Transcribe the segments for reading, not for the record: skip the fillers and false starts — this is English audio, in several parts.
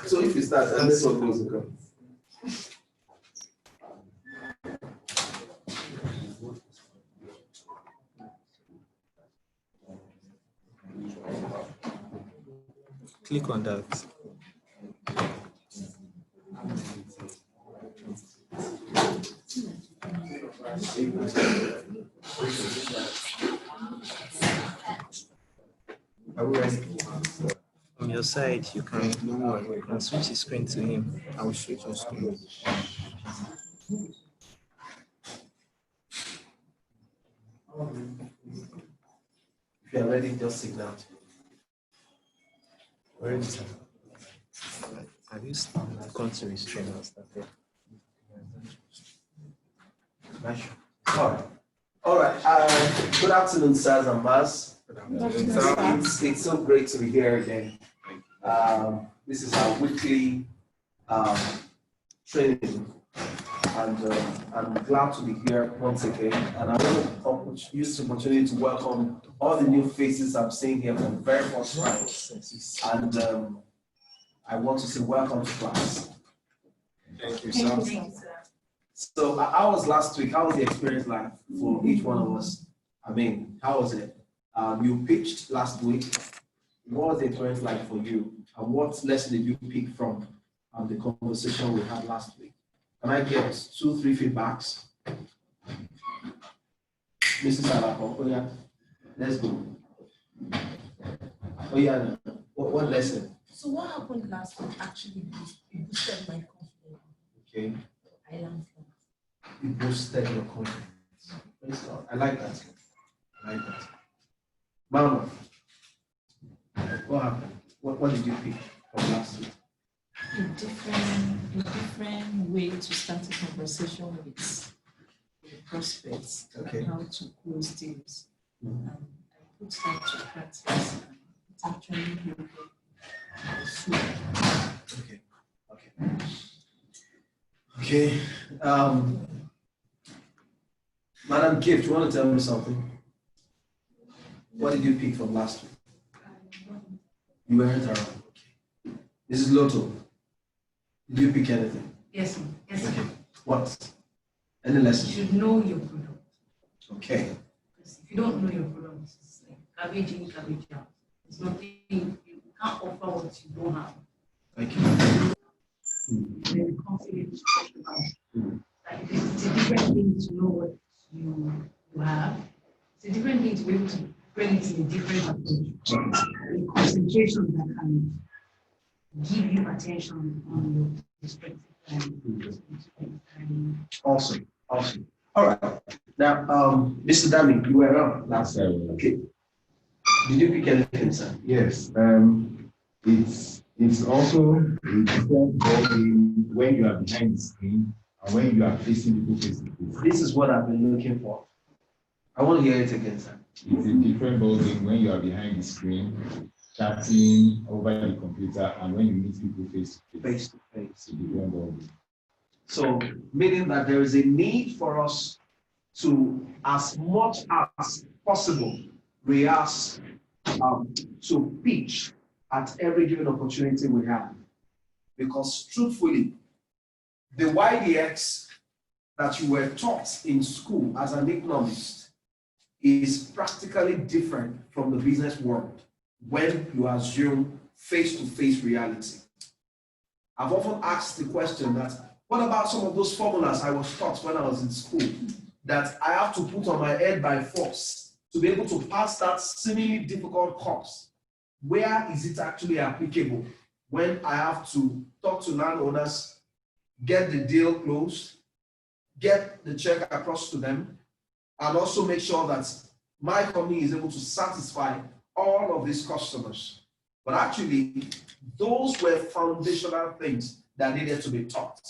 So if you start, and this one goes go. Click on that. On your side, you can switch the screen to him. I will switch on screen. If you are ready, just signal. Ready, sir. Have you gone to his stream and started? All right. Good afternoon, sirs and Mars. It's so great to be here again. This is our weekly training, and I'm glad to be here once again. And I want to use the opportunity to welcome all the new faces I'm seeing here for the very first time. And I want to say welcome to class. Thank you, sir. So how was last week? How was the experience like for each one of us? I mean, how was it? You pitched last week. What was the experience like for you? And what lesson did you pick from the conversation we had last week? Can I get 2-3 feedbacks? Mrs. Alako, oh yeah, let's go. Oh yeah, what lesson? So what happened last week actually boosted my confidence. Okay. I learned from It boosted your confidence. I like that. I like that. Mama, what happened? What did you pick from last week? a different way to start a conversation with the prospects, Okay. and how to close deals. And I put that to practice, and it's actually really Okay. Okay. Madam Gift, you want to tell me something? What did you pick from last week? You weren't around. Okay. This is Lotto. Did you pick anything? Yes, sir. Yes, sir. Okay. What? Any You lesson? should know your product. Okay. Because if you don't know your product, it's like garbage in, garbage out. There's nothing, you can't offer what you don't have. Thank you. Very confident to talk about. Like, it's a different thing to know what you have. It's a different thing to be able to bring it in a different approach. A concentration that can give you attention on your perspective. Awesome. All right. Now, Mr. Dami, you were around last time. Okay. Did you pick anything, sir? Yes. It's also a different ballgame when you are behind the screen and when you are facing people face to face. This is what I've been looking for. I want to hear it again, sir. It's a different ballgame when you are behind the screen, chatting over the computer, and when you meet people face to face. Face to face. It's a different ballgame. So, meaning that there is a need for us to, as much as possible, rehearse to pitch at every given opportunity we have. Because truthfully, the YDX that you were taught in school as an economist is practically different from the business world when you assume face-to-face reality. I've often asked the question that, what about some of those formulas I was taught when I was in school that I have to put on my head by force to be able to pass that seemingly difficult course? Where is it actually applicable when I have to talk to landowners, get the deal closed, get the check across to them, and also make sure that my company is able to satisfy all of these customers? But actually, those were foundational things that needed to be taught.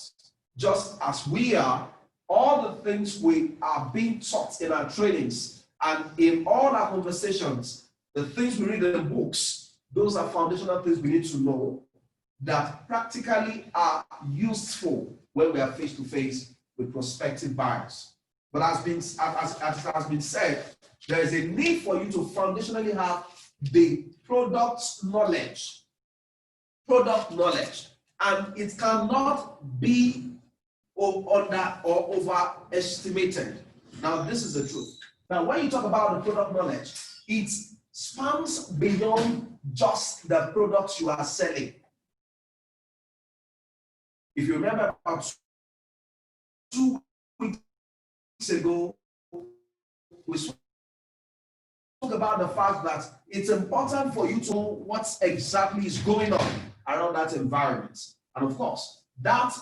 Just as we are, all the things we are being taught in our trainings and in all our conversations, the things we read in books, those are foundational things we need to know that practically are useful when we are face to face with prospective buyers. But as has been said, there is a need for you to foundationally have the product knowledge product knowledge, and it cannot be under or overestimated. Now, this is the truth. Now, when you talk about the product knowledge, it spans beyond just the products you are selling. If you remember about 2 weeks ago, we spoke about the fact that it's important for you to know what exactly is going on around that environment. And of course, that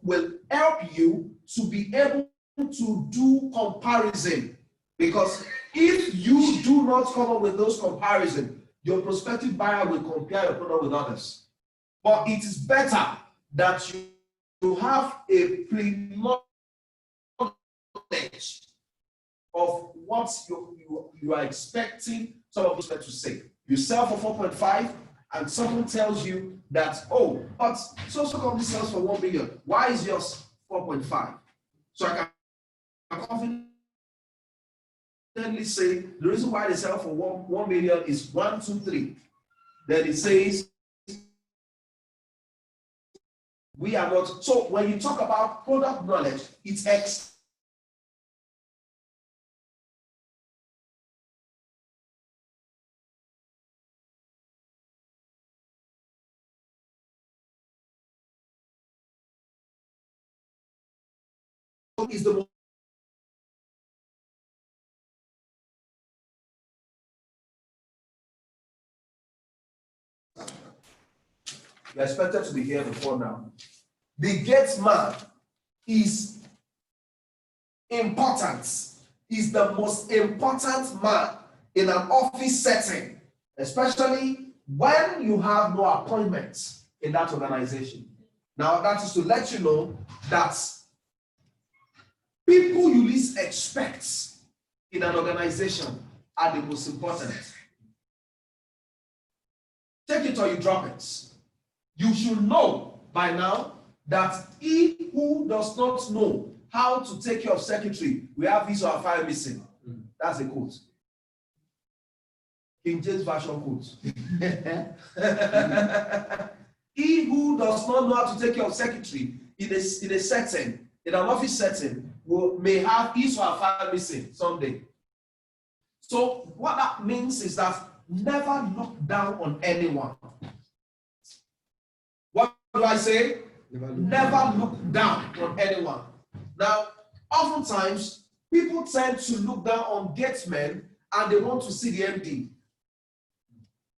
will help you to be able to do comparison. Because if you do not come up with those comparisons, your prospective buyer will compare your product with others. But it is better that you have a pre-knowledge of what you are expecting some of us to say. You sell for 4.5 and someone tells you that, oh, but so company sells for 1 million. Why is yours 4.5? So I can confidently say the reason why they sell for 1 million is 1, 2, 3. Then it says we are not. So when you talk about product knowledge, it's is the most you're expected to be here before now. The gate man is important, is the most important man in an office setting, especially when you have no appointments in that organization. Now, that is to let you know that people you least expect in an organization are the most important. Take it or you drop it. You should know by now that he who does not know how to take care of secretary, we have his or her file missing. That's a quote. King James Version quote. He who does not know how to take care of secretary in a setting, in an office setting, may have his or her file missing someday. So what that means is that never look down on anyone. What do I say? Never look down on anyone. Now, oftentimes, people tend to look down on gatemen and they want to see the MD.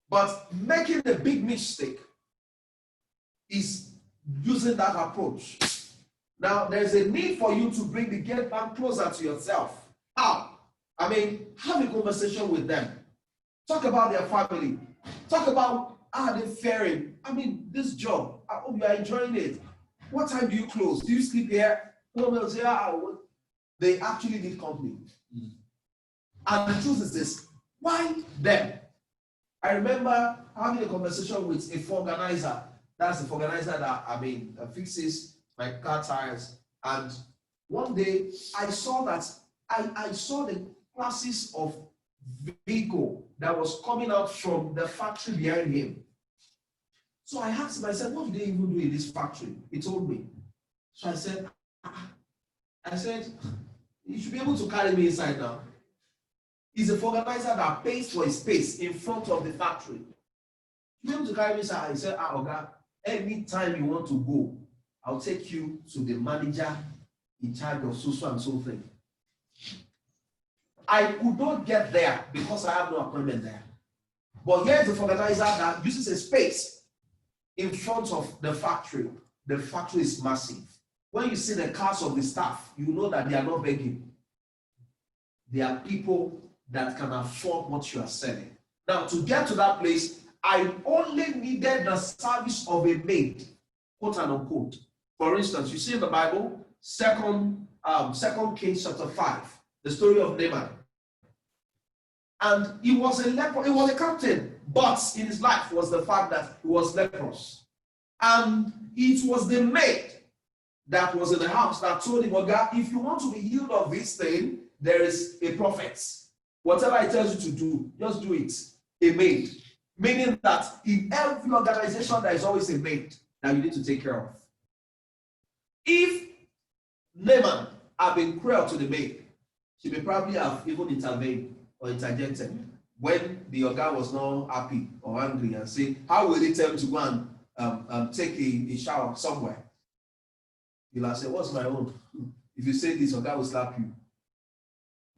But making a big mistake is using that approach. Now, there's a need for you to bring the gateman closer to yourself. How? I mean, have a conversation with them. Talk about their family. Talk about how they're faring. I mean, this job, I hope you are enjoying it. What time do you close? Do you sleep here? They actually need company. And the truth is this, why them? I remember having a conversation with a organizer. That's the organizer that fixes my car tires. And one day I saw that I saw the classes of vehicle that was coming out from the factory behind him. So I asked him, I said, what do they even do in this factory? He told me. So I said, you should be able to carry me inside now. He's a organizer that pays for his space in front of the factory. You be able to carry me inside. He said, Oga, anytime you want to go, I'll take you to the manager in charge of so and so thing. I could not get there because I have no appointment there. But here's the organizer that uses a space in front of the factory. The factory is massive. When you see the cars of the staff, you know that they are not begging. They are people that can afford what you are selling. Now, to get to that place, I only needed the service of a maid, quote and unquote. For instance, you see in the Bible, Second Kings chapter 5, the story of Naaman. And he was a leper, he was a captain, but in his life was the fact that he was leprous. And it was the maid that was in the house that told him, well, God, if you want to be healed of this thing, there is a prophet. Whatever he tells you to do, just do it. A maid. Meaning that in every organization, there is always a maid that you need to take care of. If Naaman had been cruel to the maid, she may probably have even intervened or interjected when the Oga was not happy or angry and say, how will they tell me to go and take a shower somewhere? You'll have said, what's my own? If you say this, Oga will slap you.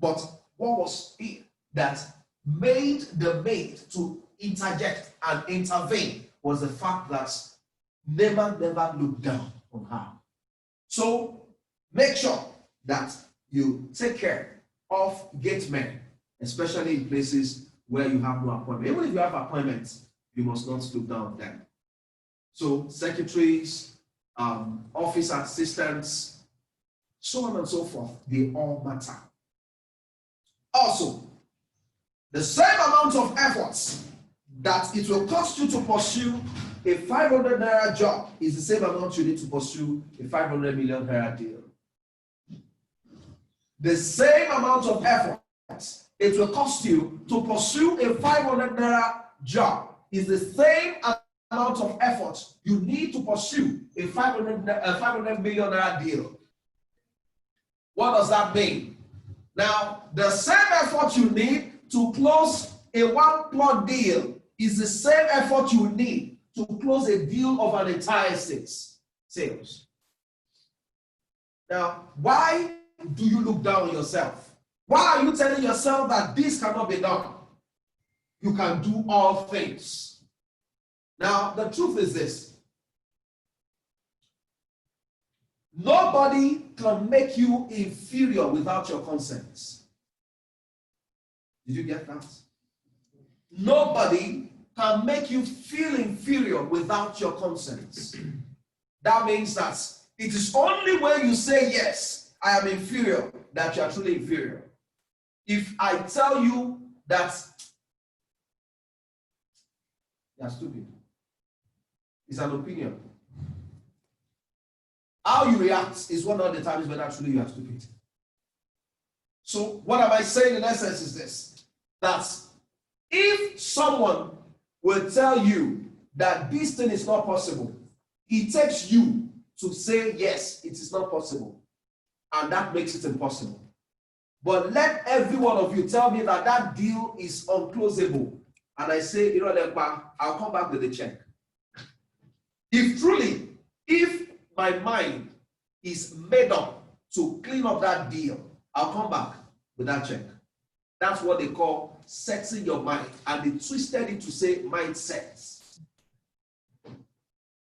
But what was it that made the maid to interject and intervene was the fact that Naaman never looked down on her. So make sure that you take care of gate men, especially in places where you have no appointment. Even if you have appointments, you must not look down on them. So secretaries, office assistants, so on and so forth, they all matter. Also, the same amount of efforts that it will cost you to pursue a 500 naira job is the same amount you need to pursue a 500 million naira deal. The same amount of effort it will cost you to pursue a 500 naira job is the same amount of effort you need to pursue a 500 million naira deal. What does that mean? Now, the same effort you need to close a one-plot deal is the same effort you need to close a deal of an entire sales. Now, why do you look down on yourself? Why are you telling yourself that this cannot be done? You can do all things. Now, the truth is this. Nobody can make you inferior without your consent. Did you get that? Nobody can make you feel inferior without your consent. That means that it is only when you say, yes, I am inferior, that you are truly inferior. If I tell you that you are stupid, it's an opinion. How you react is one of the times when actually you are stupid. So what am I saying in essence is this, that if someone will tell you that this thing is not possible, it takes you to say, yes, it is not possible. And that makes it impossible. But let every one of you tell me that that deal is unclosable. And I say, I'll come back with the check. If my mind is made up to clean up that deal, I'll come back with that check. That's what they call setting your mind. And they twisted it to say mindset.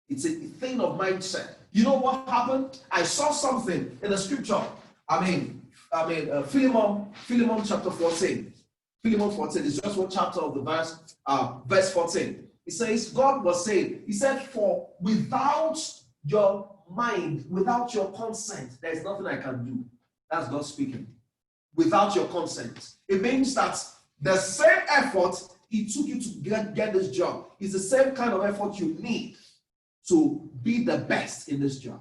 It's a thing of mindset. You know what happened? I saw something in the scripture. Philemon chapter 14. Philemon 14 is just one chapter of the verse 14. It says, God was saying, he said, for without your mind, without your consent, there's nothing I can do. That's God speaking. Without your consent. It means that the same effort it took you to get this job is the same kind of effort you need to be the best in this job.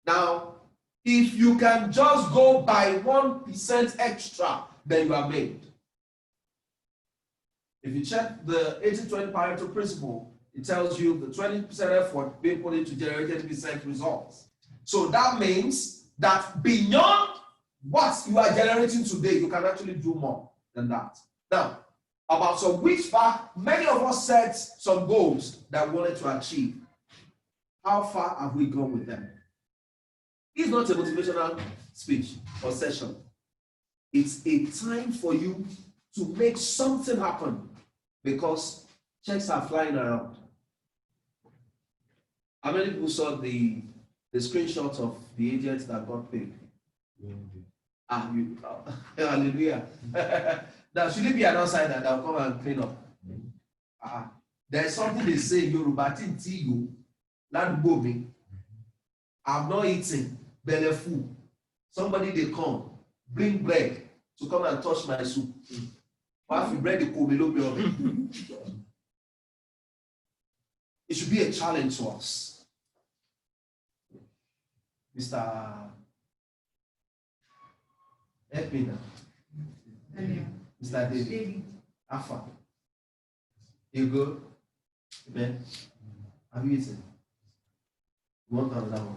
Now, if you can just go by 1% extra, then you are made. If you check the 80-20 Pareto principle, it tells you the 20% effort being put into generating 80% results. So that means that beyond what you are generating today, you can actually do more than that. Now, about some weeks back, many of us set some goals that we wanted to achieve. How far have we gone with them? It's not a motivational speech or session. It's a time for you to make something happen because checks are flying around. How many people saw the screenshot of the agent that got paid? Hallelujah. Now, should it be an outsider that will come and clean up? There's something they say in Yoruba, I'm not eating, belly full. Somebody they come, bring bread to come and touch my soup. It should be a challenge to us. Mr. Help me now. Earlier. Mr. David. David. Alpha. You go. Amen. Have you eaten? You want another one?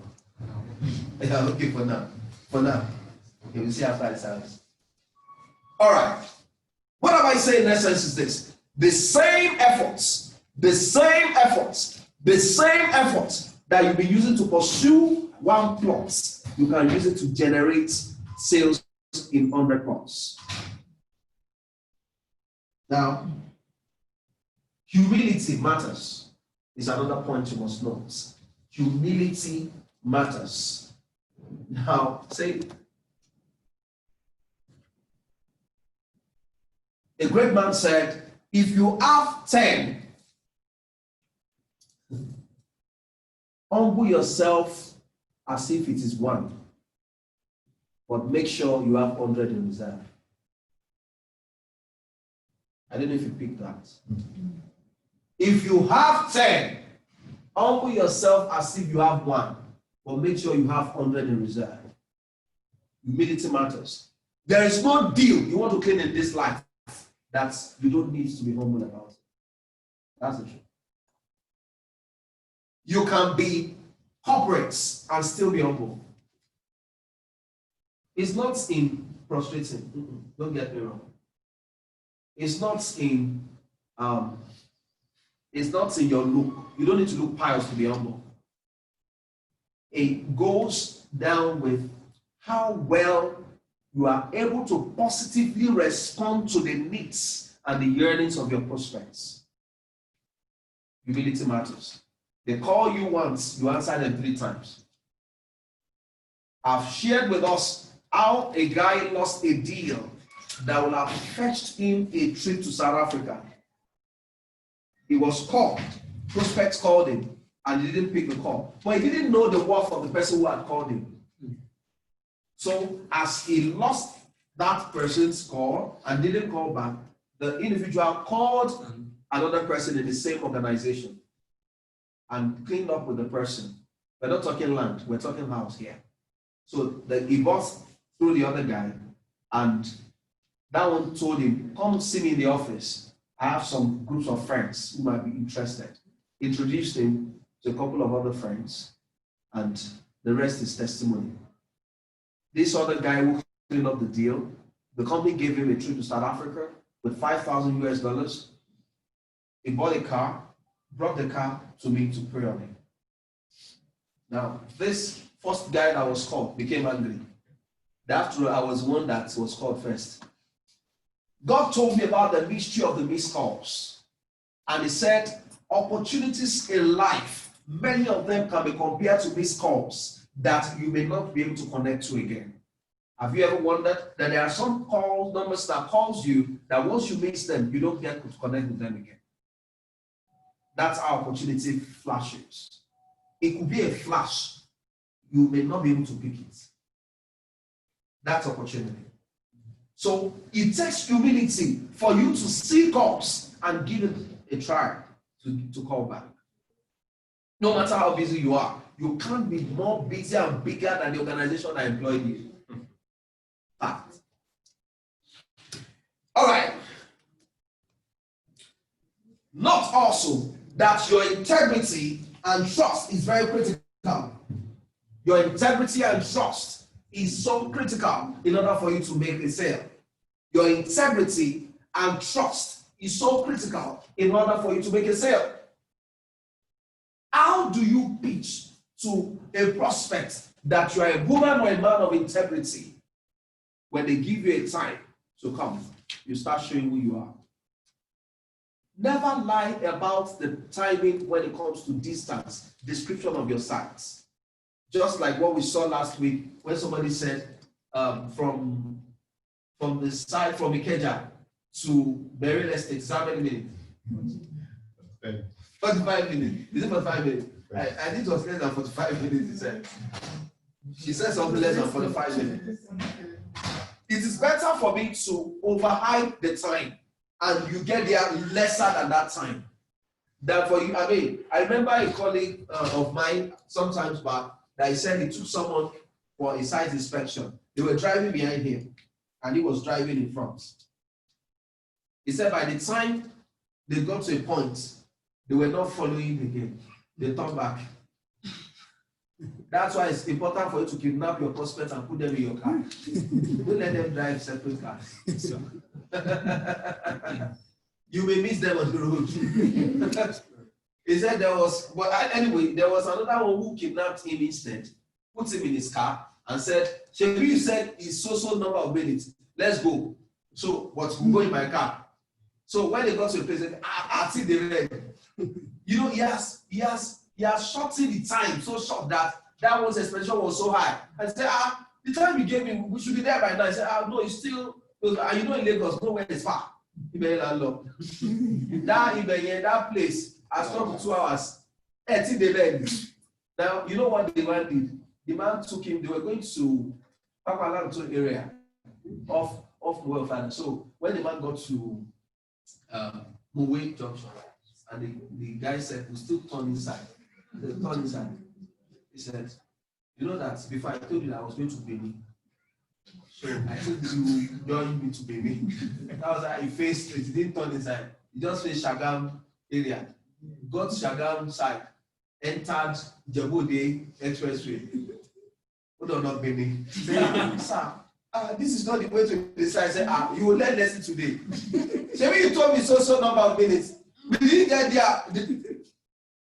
Yeah, okay, for now. For now. Okay, we'll see after the service. All right. What am I saying in essence is this? The same efforts that you'll be using to pursue one plot, you can use it to generate sales in 100 plots. Now, humility matters is another point you must note. Humility matters. Now, say, a great man said, if you have 10, humble yourself as if it is 1, but make sure you have 100 in reserve. I don't know if you picked that. If you have 10, humble yourself as if you have 1, but make sure you have 100 in reserve. Humility matters. There is no deal you want to clean in this life that you don't need to be humble about it. That's the truth. You can be corporate and still be humble. It's not in prostrating. Don't get me wrong. It's not in your look. You don't need to look pious to be humble. It goes down with how well you are able to positively respond to the needs and the yearnings of your prospects. Humility matters. They call you once, you answer them 3 times. I've shared with us how a guy lost a deal that would have fetched him a trip to South Africa. He was called, prospects called him, and he didn't pick the call. But he didn't know the worth of the person who had called him. So as he lost that person's call and didn't call back, the individual called another person in the same organization and cleaned up with the person. We're not talking land, we're talking house here. So he bought through the other guy, and that one told him, come see me in the office. I have some groups of friends who might be interested. Introduced him to a couple of other friends, and the rest is testimony. This other guy who cleaned up the deal, the company gave him a trip to South Africa with $5,000 US. He bought a car, brought the car to me to pray on him. Now, this first guy that was called became angry. After I was one that was called first. God told me about the mystery of the missed calls. And he said, opportunities in life, many of them can be compared to missed calls that you may not be able to connect to again. Have you ever wondered that there are some call numbers that calls you that once you miss them, you don't get to connect with them again? That's how opportunity flashes. It could be a flash. You may not be able to pick it. That's opportunity. So it takes humility for you to see calls and give it a try to call back. No matter how busy you are, you can't be more busy and bigger than the organization that employed you. Fact. All right. Note also that your integrity and trust is very critical. Your integrity and trust is so critical in order for you to make a sale. Your integrity and trust is so critical in order for you to make a sale. How do you pitch to a prospect that you are a woman or a man of integrity? When they give you a time to come, you start showing who you are. Never lie about the timing when it comes to distance, description of your sites. Just like what we saw last week when somebody said from the site from Ikeja to Berry Estate, how many minutes? 45 minutes. Is it 45 minutes? I think it was less than 45 minutes, he said. She said something less than 45 minutes. It is better for me to overhype the time and you get there lesser than that time. Than for you, I remember a colleague of mine sometimes back that he said he took someone for a site inspection. They were driving behind him and he was driving in front. He said by the time they got to a point, they were not following again. They turned back. That's why it's important for you to kidnap your prospects and put them in your car. Don't let them drive separate cars. You may miss them on the road. He said there was, but anyway, there was another one who kidnapped him instead, put him in his car and said, Shebi, you said it's so number of minutes. Let's go. So, but we'll go in my car. So when they got to the place, I see the red. You know, he has shortened the time so short that one's expression was so high. I said, the time you gave me, we should be there by now. I said, no, it's still, you know, in Lagos, nowhere is far. That place has come 2 hours. Now, you know what the man did? The man took him, they were going to Papalanto area off Welfare. So when the man got to Muwe Junction, and the guy said, we still turn inside. They turned inside. He said, you know that before I told you that I was going to Benin. So I told you join me to Benin. That was how he faced it. He didn't turn inside. He just faced Shagam area. Got Shagam side, entered Djibouti Expressway. Hold on, not Benin. Sir, this is not the way to decide. I said, you will learn lesson today. So when you told me so number of minutes, we didn't get there.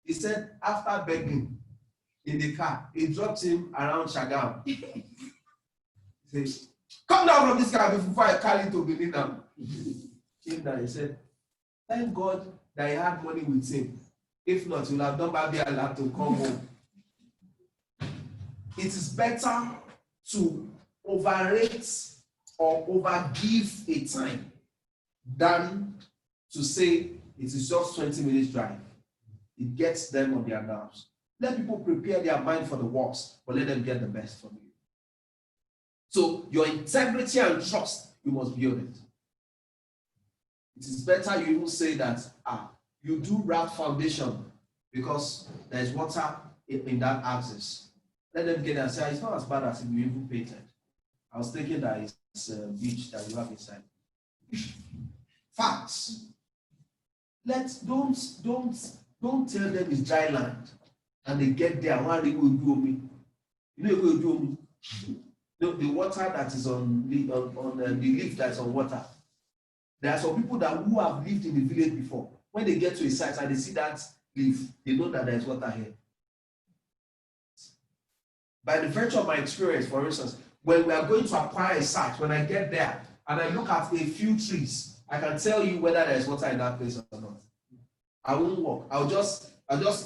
He said, after begging in the car, he dropped him around Shagam. He said, come down from this car before I carry it to Benin now. Came down, he said, thank God that he had money with him. If not, he would have done Babi Allah to come home. It is better to overrate or overgive a time than to say it is just 20 minutes drive. It gets them on their nerves. Let people prepare their mind for the worst, but let them get the best from you. So your integrity and trust, you must build it. It is better you even say that you do wrap foundation because there is water in that axis. Let them get there and say, it's not as bad as if you even painted. I was thinking that it's a beach that you have inside. Facts. Don't tell them it's dry land. And they get there, what they will do me. You know what will do me? The water that is on the leaf that's on water. There are some people who have lived in the village before. When they get to a site and they see that leaf, they know that there is water here. By the virtue of my experience, for instance, when we are going to acquire a site, when I get there and I look at a few trees, I can tell you whether there is water in that place or not. I won't walk. I'll just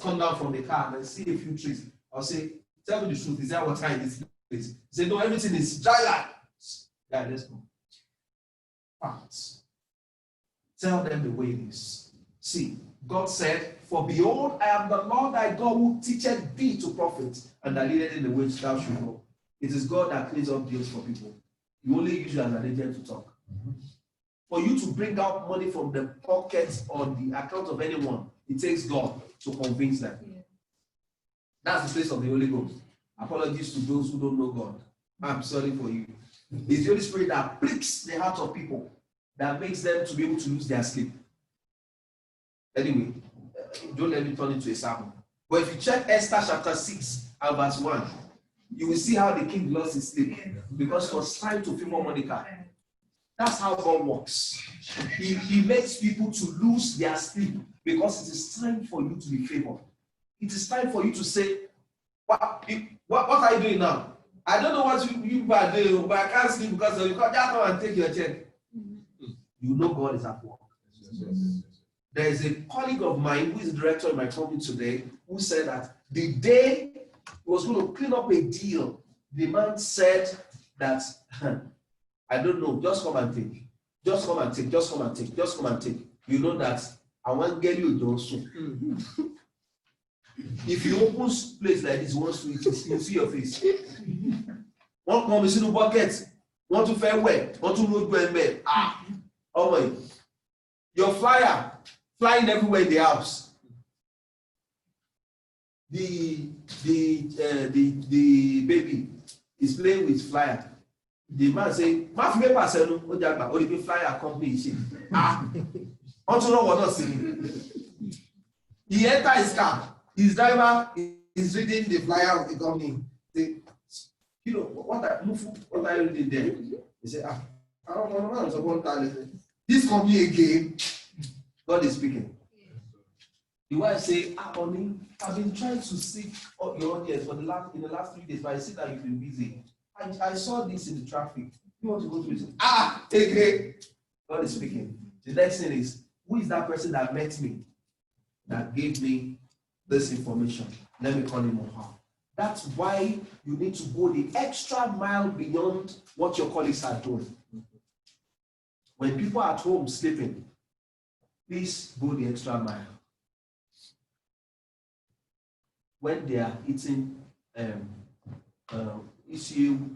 come down from the car and see a few trees. I'll say, tell me the truth, is there water in this place? Say, no, everything is dry land. Yeah, let's go. Facts. Tell them the way it is. See, God said, for behold, I am the Lord thy God who teacheth thee to profit, and that leadeth in the way thou should go. It is God that cleans up deals for people. You only use you as an agent to talk. For you to bring out money from the pockets or the account of anyone, it takes God to convince them. Yeah. That's the place of the Holy Ghost. Apologies to those who don't know God. I'm sorry for you. It's the Holy Spirit that pricks the heart of people, that makes them to be able to lose their sleep. Anyway, don't let me turn into a sermon. But if you check Esther chapter 6 and verse 1, you will see how the king lost his sleep because he was trying to favor Mordecai. That's how God works. He makes people to lose their sleep because it is time for you to be favored. It is time for you to say, what are you doing now? I don't know what you are doing, but I can't sleep because you can't just come and take your check. You know God is at work. Yes. There is a colleague of mine who is the director of my company today who said that the day he was going to clean up a deal, the man said that, I don't know, just come and take. Just come and take, just come and take, just come and take. You know that I want to get you Johnson. If you open place like this, you see your face. One come in the bucket, want to fair wet, want to road bed. Oh my, your flyer flying everywhere in the house. The baby is playing with flyer. The man say, "Ma fi paper senu, o jagba, o dey flyer company shit." Ah, unto know what not see. He enter his car. His driver is reading the flyer of the company. Say, you know what are you reading there? He say, "Ah, I don't know. So one time, this company again." God is speaking. The wife say, "Ah, honey, I've been trying to seek your audience in the last 3 days, but I see that you've been busy. I saw this in the traffic. You want to go to it?" Ah, again. God is speaking. The next thing is, who is that person that met me, that gave me this information? Let me call him or her. That's why you need to go the extra mile beyond what your colleagues are doing. When people are at home sleeping, please go the extra mile. When they are eating issue,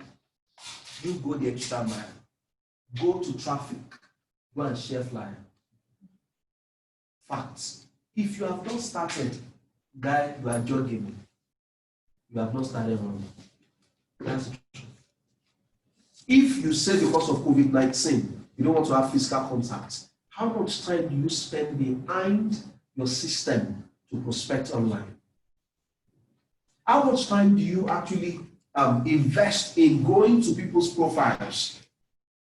you go the extra mile. Go to traffic, go and share flyer. Facts. If you have not started, guy, you are jogging. You have not started running. That's the truth. If you say because of COVID-19, you don't want to have physical contact, how much time do you spend behind your system to prospect online? How much time do you actually invest in going to people's profiles,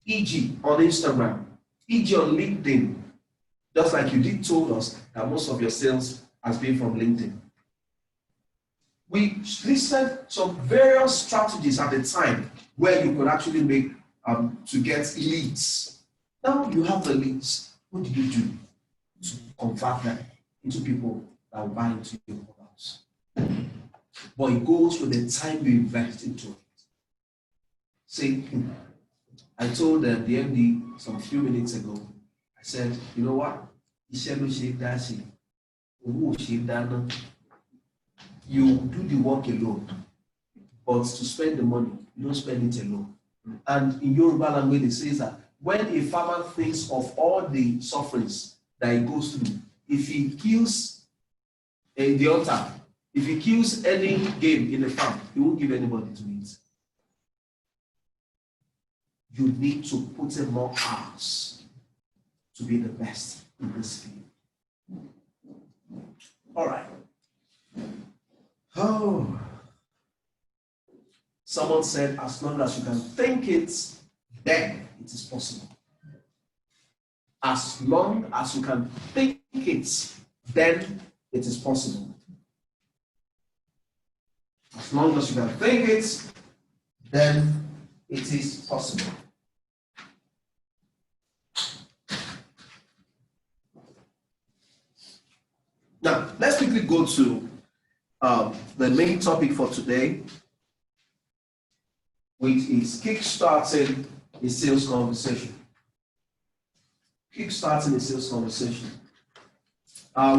e.g. on Instagram, e.g. on LinkedIn, just like you did told us that most of your sales has been from LinkedIn. We listed some various strategies at the time where you could actually make to get leads. Now you have the leads. What do you do to convert them into people that will buy into your products? But it goes with the time you invest into it. See, I told the MD some few minutes ago, I said, you know what? You do the work alone, but to spend the money, you don't spend it alone. And in Yoruba language, it says that when a farmer thinks of all the sufferings that he goes through, if he kills the altar, if he kills any game in the farm, he won't give anybody to eat. You need to put in more hours to be the best in this field. All right. Oh. Someone said, as long as you can think it, then it is possible. As long as you can think it, then it is possible. As long as you can think it, then it is possible. Now, let's quickly go to the main topic for today, which is kickstarting a sales conversation. Kickstarting a sales conversation.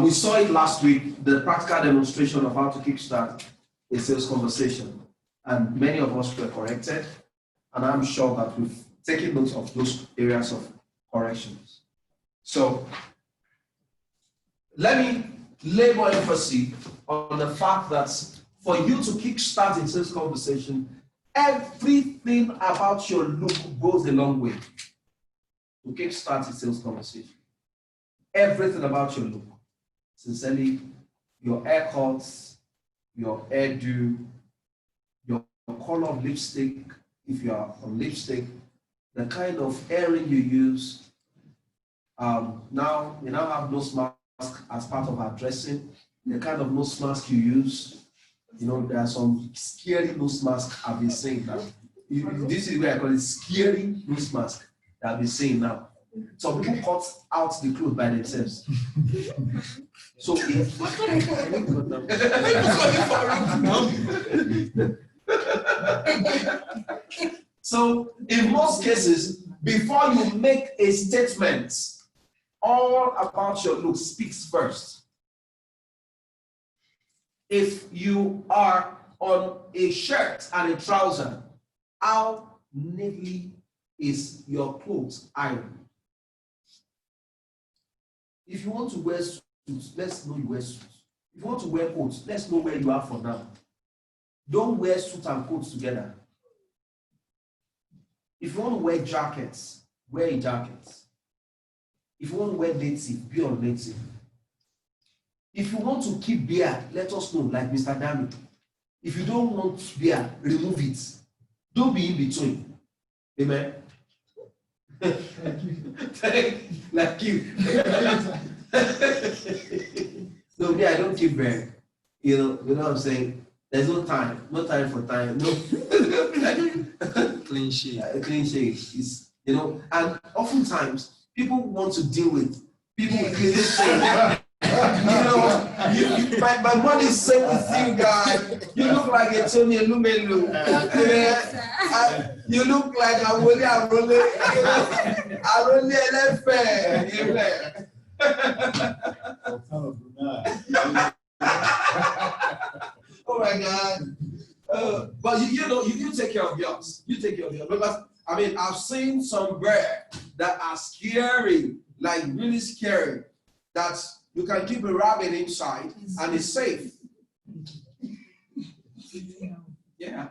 We saw it last week, the practical demonstration of how to kickstart a sales conversation. And many of us were corrected. And I'm sure that we've taken note of those areas of corrections. So let me lay more emphasis on the fact that for you to kickstart a sales conversation, everything about your look goes a long way to kickstart a sales conversation. Everything about your look. Sincerely, your haircuts, your hairdo, your color of lipstick, if you are on lipstick, the kind of earring you use. Now, we now have nose mask as part of our dressing. The kind of nose mask you use. You know, there are some scary nose masks I've been saying now. This is where I call it scary nose mask that I've been saying now. Some people cut out the clothes by themselves. So so in most cases, before you make a statement, all about your look speaks first. If you are on a shirt and a trouser, how neatly is your clothes ironed? If you want to wear suits, let's know you wear suits. If you want to wear coats, let's know where you are for now. Don't wear suit and coats together. If you want to wear jackets, wear a jacket. If you want to wear native, be on native. If you want to keep beard, let us know, like Mr. Dami. If you don't want beard, remove it. Don't be in between. Amen. Like you. No, me, I don't keep beard. You know what I'm saying? There's no time for time. No. Clean sheet. Clean shave is, and oftentimes people want to deal with people with clean shave. My money is same with you guys. You look like a Tony Lumelu. You look like a Wole Arole. Arole Elefe. Oh my God. But you take care of yours. You take care of yours. Because I've seen some birds that are scary, like really scary, that you can keep a rabbit inside and it's safe. Yeah.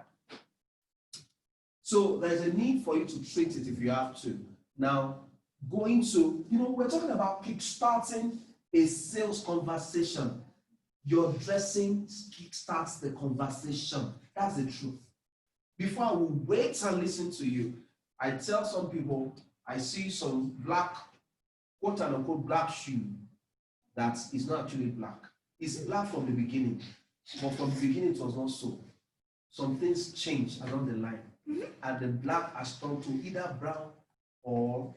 So there's a need for you to treat it if you have to. Now, we're talking about kickstarting a sales conversation. Your dressing kickstarts the conversation. That's the truth. Before I will wait and listen to you, I tell some people, I see some black, quote unquote, black shoe that is not actually black. It's black from the beginning, but from the beginning it was not so. Some things changed along the line, and the black has turned to either brown or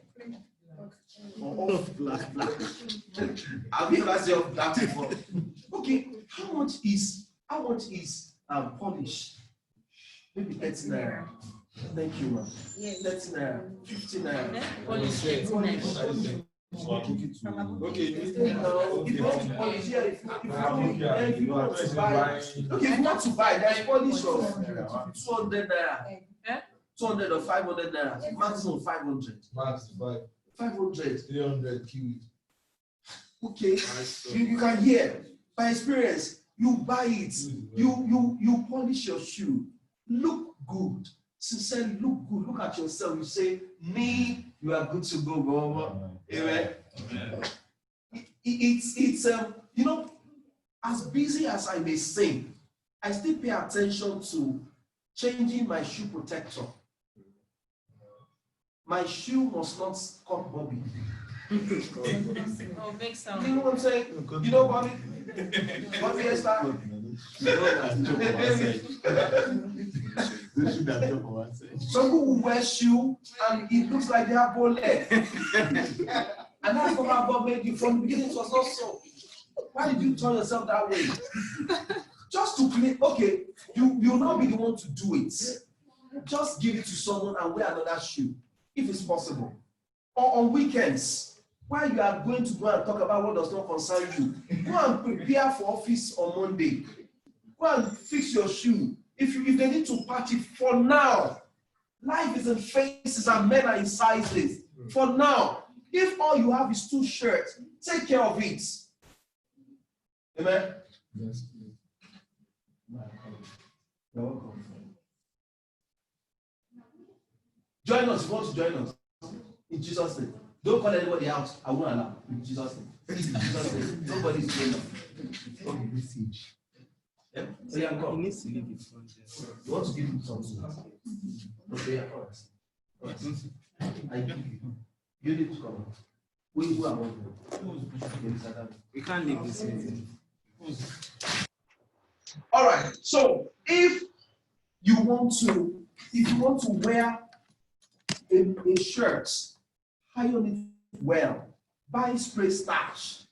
black. Have you ever seen black before? Okay, how much is polish? Maybe 30 naira. Thank you, ma'am. Yes. 30 naira, 50 naira. Polish, Okay. If you want to buy, there's polish of 200 naira. 200 or 500 naira. Maximum 500. Max, 500. 300 kiwi. Okay. You can hear. By experience, you buy it. You polish your shoe. Look good. Sincerely, look good. Look at yourself. You say, me, you are good to go, go. Amen. It's as busy as I may seem, I still pay attention to changing my shoe protector. My shoe must not cut Bobby. Oh, make some. You know what I'm saying? You know Bobby? Bobby Esther? Some people will wear shoe and it looks like they have bow leg. And that's what God made you. From the beginning it was not so. Why did you turn yourself that way? Just to clean. Okay, you'll not be the one to do it. Just give it to someone and wear another shoe, if it's possible. Or on weekends, while you are going to go and talk about what does not concern you, go and prepare for office on Monday. Go and fix your shoe. If they need to patch it, for now, life is in phases and men are in sizes. For now, if all you have is 2 shirts, take care of it. Amen? Yes. You're welcome. Join us if you want to join us. In Jesus' name. Don't call anybody out. I won't allow. In Jesus' name. In Jesus' name. Nobody's going up. Okay. Message. Yeah. So yeah, go. He needs to leave it front there. You want to give him something? Okay, yeah, all right. I give you. You need to come. Who are you? We can't leave this meeting. All right. So if you want to wear a shirt, iron it well. Buy spray starch.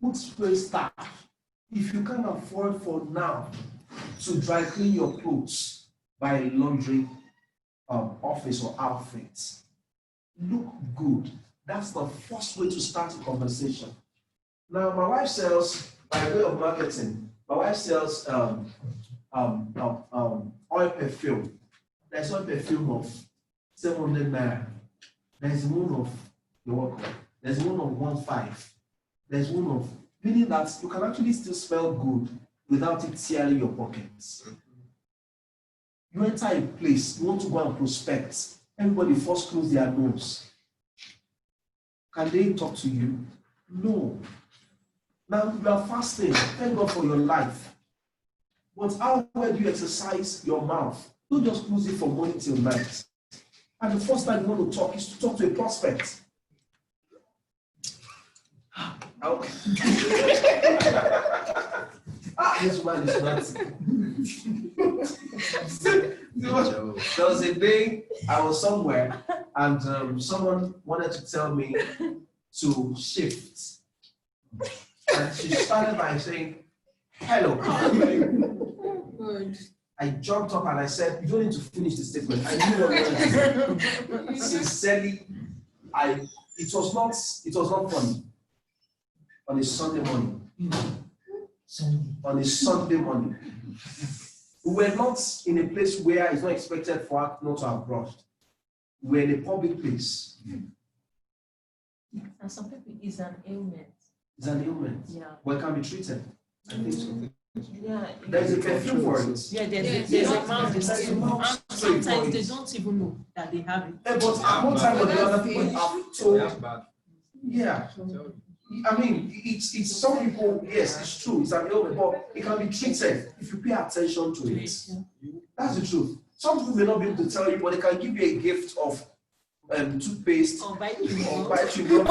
Put spray starch. If you can afford for now to dry clean your clothes by a laundry office or outfit, look good. That's the first way to start a conversation. Now, my wife sells, by way of marketing, my wife sells oil perfume. There's oil perfume of 700 naira. There's one of the worker. There's one of 1.5. There's one of, meaning that you can actually still smell good without it tearing your pockets. You enter a place, you want to go and prospect. everybody first close their nose. Can they talk to you? No. Now you are fasting. Thank God for your life. But how well do you exercise your mouth? Don't just close it from morning till night. And the first time you want to talk is to talk to a prospect. This man is nuts. There was a day I was somewhere and someone wanted to tell me to shift. And she started by saying, hello. I jumped up and I said, you don't need to finish the statement. I knew what I was saying. Sincerely, it was not funny. On a Sunday morning. On a Sunday morning. We were not in a place where it's not expected for us not to have brushed. We were in a public place. And some people, it's an ailment. It's an ailment. Yeah. But it can be treated. I think so. Yeah. There's a perfume for it. Yeah, there's a mouth. There's a mouth spray for Sometimes they it. don't even know that they have it. But at one time or the other, people have told. Yeah. I mean, it's some people, yes, it's true, it's an ailment, but it can be treated if you pay attention to it. That's the truth. Some people may not be able to tell you, but they can give you a gift of toothpaste Or bite or bite you.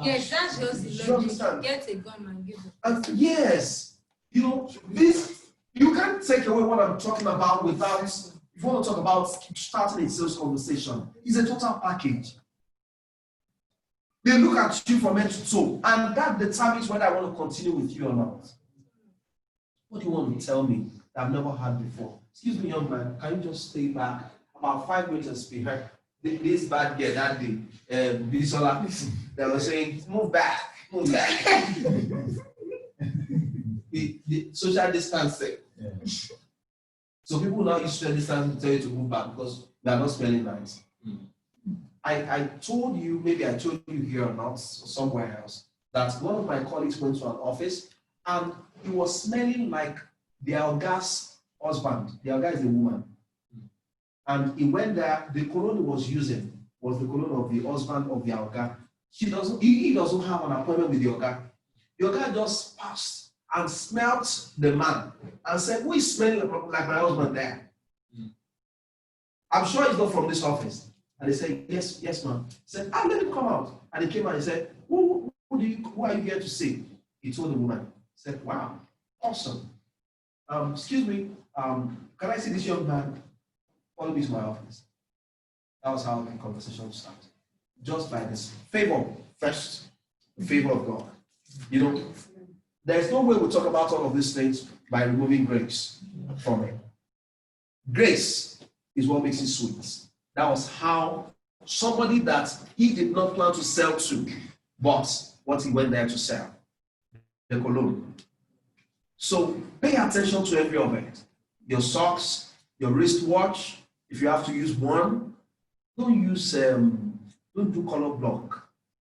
Yes, that's just You the logic. understand? Get a gum and give it. And yes, this, you can't take away what I'm talking about without, if you want to talk about starting a sales conversation, it's a total package. They look at you from head to toe, and that determines whether I want to continue with you or not. What do you want to tell me that I've never heard before? Excuse me, young man, can you just stay back about 5 meters behind? This bad girl that day, Bisola, they were saying, move back, move back. the social distancing. Yeah. So people now use social distancing to tell you to move back because they are not smelling nice. I told you, maybe I told you here or not, or somewhere else, that one of my colleagues went to an office and he was smelling like the Alga's husband. The Alga is a woman. And he went there, the cologne he was using was the cologne of the husband of the Alga. He doesn't have an appointment with the Alga. The Alga just passed and smelt the man and said, who is smelling like my husband there? I'm sure he's not from this office. And they said, yes, ma'am. He said, let him come out. And he came out and said, who are you here to see? He told the woman. He said, wow, awesome. Excuse me, can I see this young man? Follow me to my office. That was how the conversation started. Just by this favor, first, the favor of God. There's no way we talk about all of these things by removing grace from it. Grace is what makes it sweet. That was how somebody that he did not plan to sell to, but what he went there to sell, the cologne. So pay attention to every of it. Your socks, your wristwatch, if you have to use one, don't do color block.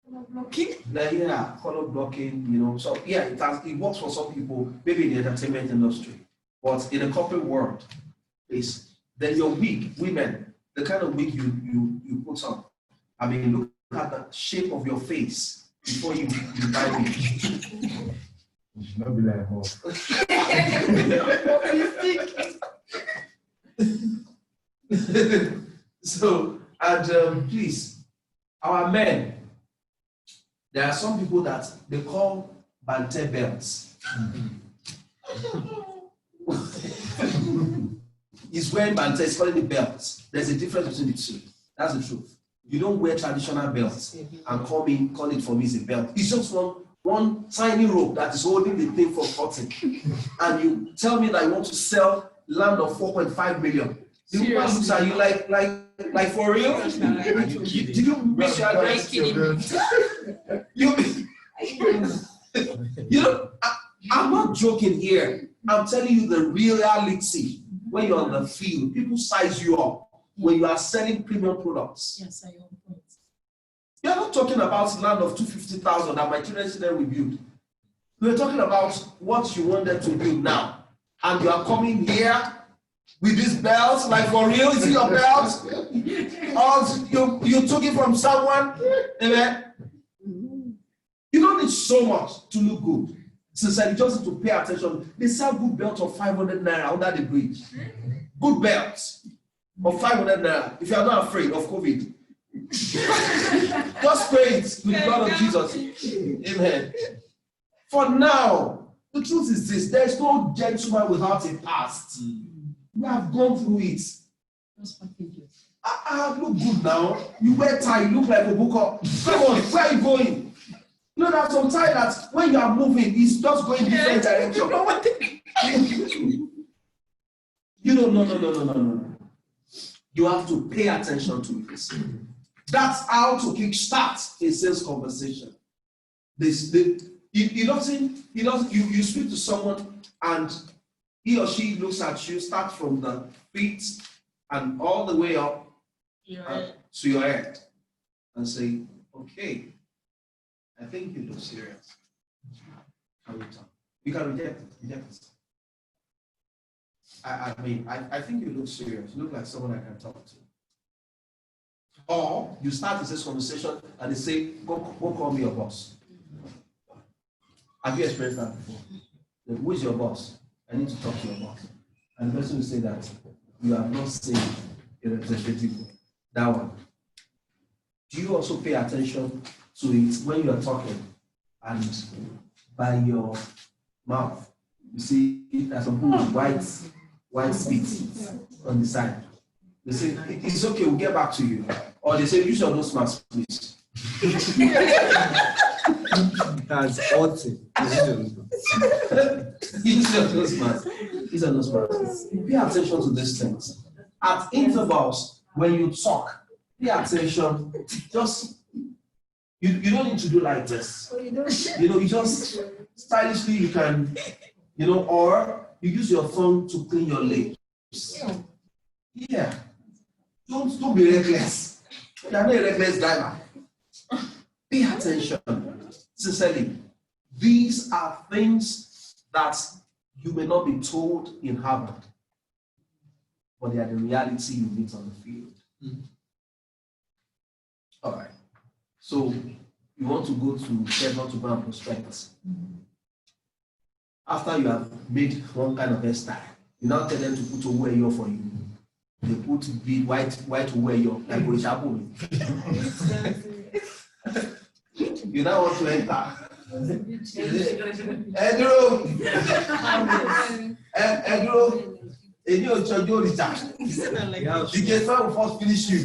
Color blocking? Yeah, color blocking, So yeah, it works for some people, maybe in the entertainment industry. But in the corporate world, then your wig, women, the kind of wig you put on. I mean, look at the shape of your face before you buy wig. You should not be like her. So, and please, our men, there are some people that they call Bante belts. He's wearing Bante, he's calling it belts. There's a difference between the two. That's the truth. You don't wear traditional belts and call it for me is a belt. It's just one tiny rope that is holding the thing for cotton. And you tell me that you want to sell land of 4.5 million. The woman looks at you like for real? Did you miss your address? I'm not joking here. I'm telling you the reality. When you're on the field, people size you up when you are selling premium products. Yes, I own points. You're not talking about land of 250,000 that my children will build. We're talking about what you want them to build now. And you are coming here with this belt, like for real, is it your belt? Or you took it from someone? Amen. You don't need so much to look good. Sincerely, you just need to pay attention. They sell good belt of 500 naira under the bridge. Good belt of 500 naira. If you are not afraid of COVID, just pray it with the blood of Jesus. Amen. For now, the truth is this: there is no gentleman without a past. We have gone through it. I look good now. You wear tie, you look like a booker. Come on, where are you going? You know that sometimes that when you are moving, it's just going different direction. You know, no. You have to pay attention to it. That's how to kickstart a sales conversation. You speak to someone and he or she looks at you, start from the feet and all the way up to your head and say, okay, I think you look serious. Can we talk? You can reject it. I think you look serious. You look like someone I can talk to. Or you start this conversation and they say, go call me your boss. Have you experienced that before? Who is your boss? I need to talk to your boss. And the person will say that you have not seen a representative. That one. Do you also pay attention to it when you are talking and by your mouth? You see, there's some people with white spit on the side. They say, it's okay, we'll get back to you. Or they say, use your nose mask, please. That's awesome. Use your nose mask. Use your nose mask. Pay attention to these things. At intervals, when you talk, pay attention. Just, you don't need to do like this. You just stylishly, you can, or you use your tongue to clean your lips. Yeah. Don't be reckless. You are not a reckless driver. Pay attention. Sincerely, these are things that you may not be told in Harvard, but they are the reality you meet on the field. All right. So you want to go to Chevron to go and prospect. After you have made one kind of hairstyle, you now tell them to put away your for you. They put big white away your like Orishabu. You now want to enter. Edro, the gate will first finish you.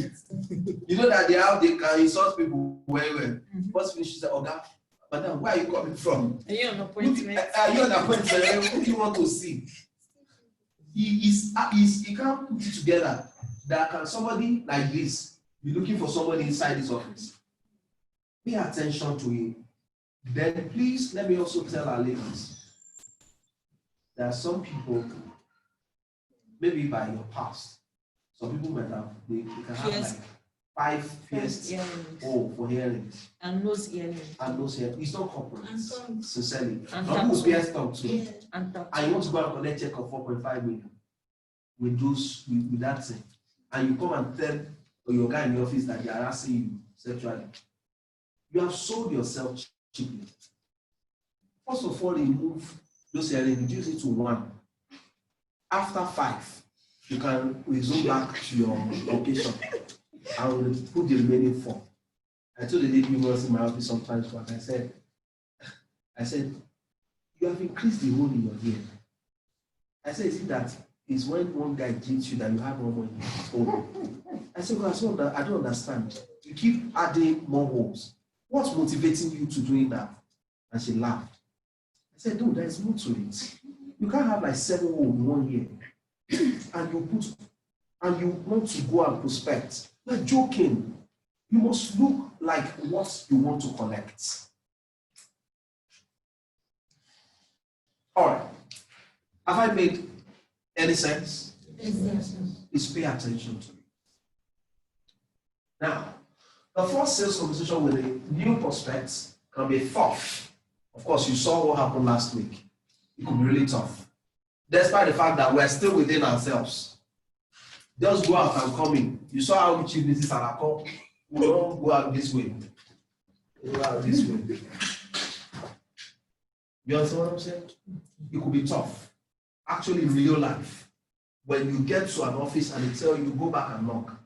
You know that they can insult people well. First finish, you say, Oga, madam, where are you coming from? Are you on appointment? Are you on appointment? Who do you want to see? He can't put it together. That can somebody like this be looking for somebody inside his office? Pay attention to him. Then please let me also tell our ladies, there are some people, maybe by your past, some people might have, they can have like 5 pierced for hearings. And nose earrings. And nose earrings. It's not corporate, sincerely. And not who's pierced tongue too. Yeah. And you want to go and collect check of 4.5 million with that thing. And you come and tell your guy in the office that they are harassing you sexually. You have sold yourself cheaply. First of all, remove those earrings, reduce it to 1. After 5, you can resume back to your location. I will put the remaining 4. I told the lady who was in my office sometimes, but I said, you have increased the hole in your hair. I said, is it that it's when one guy cheats you that you have more money? I said, well, I don't understand. You keep adding more holes. What's motivating you to doing that? And she laughed. I said, no, there's more to it. You can't have like 7 holes in 1 year. And you want to go and prospect. You're joking. You must look like what you want to collect. All right. Have I made any sense? Yes. Please pay attention to it. Now, the first sales conversation with a new prospect can be tough. Of course, you saw what happened last week. It could be really tough. Despite the fact that we're still within ourselves. Just go out and come in. You saw how cheap this is at a we don't go out this way. Go out this way. You understand what I'm saying? It could be tough. Actually, in real life, when you get to an office and they tell you go back and knock,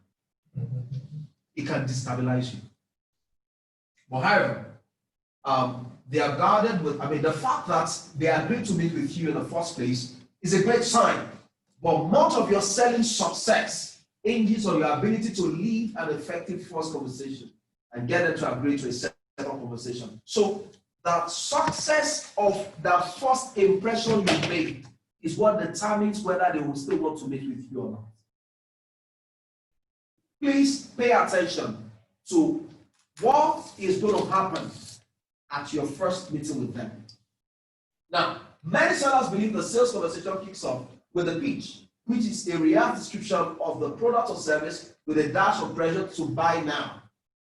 it can destabilize you. But however, they are guarded with, the fact that they agreed to meet with you in the first place is a great sign. But much of your selling success hinges on your ability to lead an effective first conversation and get them to agree to a second conversation. So the success of the first impression you made is what determines whether they will still want to meet with you or not. Please pay attention to what is going to happen at your first meeting with them. Now, many sellers believe the sales conversation kicks off with a pitch, which is a real description of the product or service with a dash of pressure to buy now.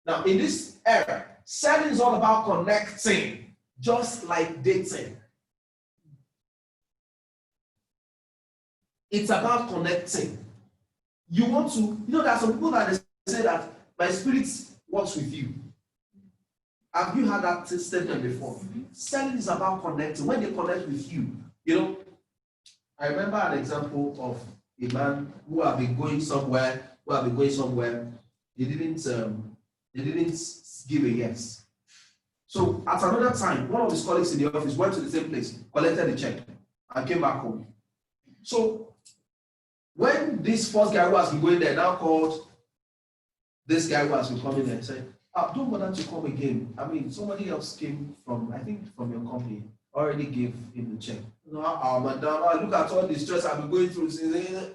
Now, in this era, selling is all about connecting, just like dating. It's about connecting. You want to, there are some people that they say that my spirit works with you. Have you heard that statement before? Selling is about connecting. When they connect with you, I remember an example of a man who had been going somewhere, They didn't give a yes. So at another time, one of his colleagues in the office went to the same place, collected the check, and came back home. So when this first guy who has been going there now called this guy who has been coming there and said, don't bother to come again. Somebody else came from your company, already gave him the check. Madam, look at all the stress I've been going through. Say,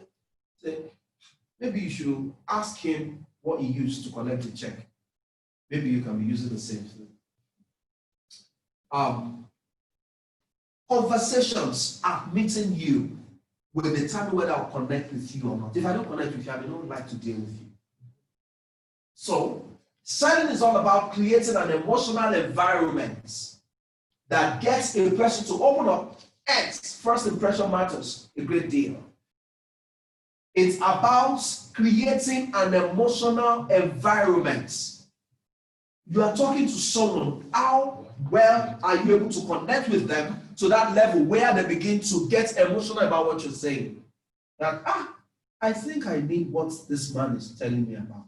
maybe you should ask him what he used to collect the check. Maybe you can be using the same thing. Conversations at meeting you will determine whether I'll connect with you or not. If I don't connect with you, I don't like to deal with you. So, selling is all about creating an emotional environment that gets a person to open up. First impression matters a great deal. It's about creating an emotional environment. You are talking to someone, how well are you able to connect with them to that level where they begin to get emotional about what you're saying? That, I think I need what this man is telling me about.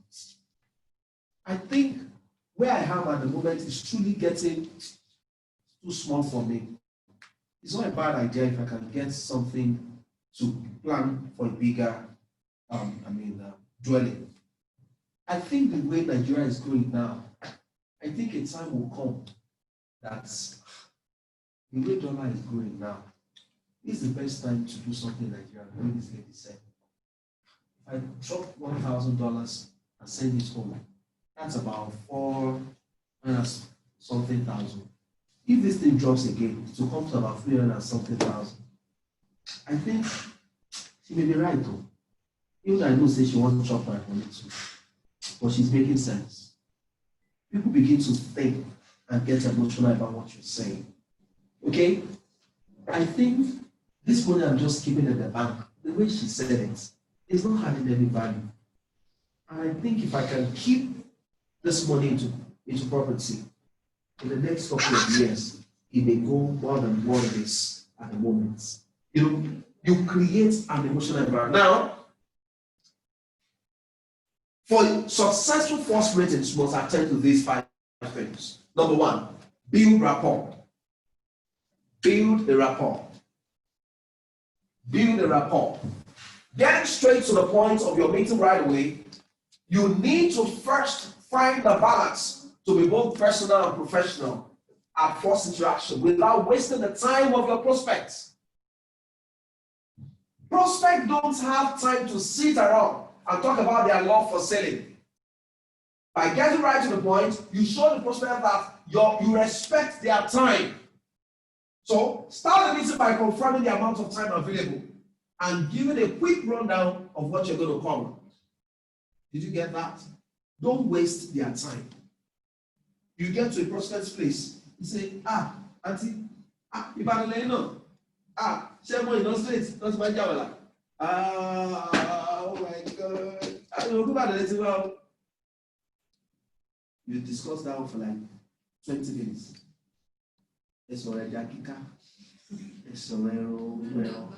I think where I am at the moment is truly getting too small for me. It's not a bad idea if I can get something to plan for a bigger dwelling. I think the way Nigeria is going now, I think a time will come that the way dollar is going now, this is the best time to do something in Nigeria when this lady said. If I drop $1,000 and send it home, that's about 400 something thousand. If this thing drops again, it will come to about 300 something thousand. I think she may be right though. Even though I know say she wants to chop my money too, but she's making sense. People begin to think and get emotional about what you're saying. Okay? I think this money I'm just keeping in the bank, the way she said it, is not having any value. And I think if I can keep this money into property, in the next couple of years, it may go more than what it is at the moment. You create an emotional environment. Now, for successful first ratings, must attend to these 5 things. Number 1, build rapport. Build a rapport. Build a rapport. Getting straight to the point of your meeting right away, you need to first find the balance to be both personal and professional at first interaction without wasting the time of your prospects. Prospects don't have time to sit around and talk about their love for selling. By getting right to the point, you show the prospect that you respect their time. So start the meeting by confirming the amount of time available and giving a quick rundown of what you're going to cover. Did you get that? Don't waste their time. You get to a prospect's place, you say, auntie, Ibadan, Shemo in Street, that's my Jawala. Oh my God. we'll go back to the well. You discuss that one for like 20 minutes. It's already Akika. It's already well.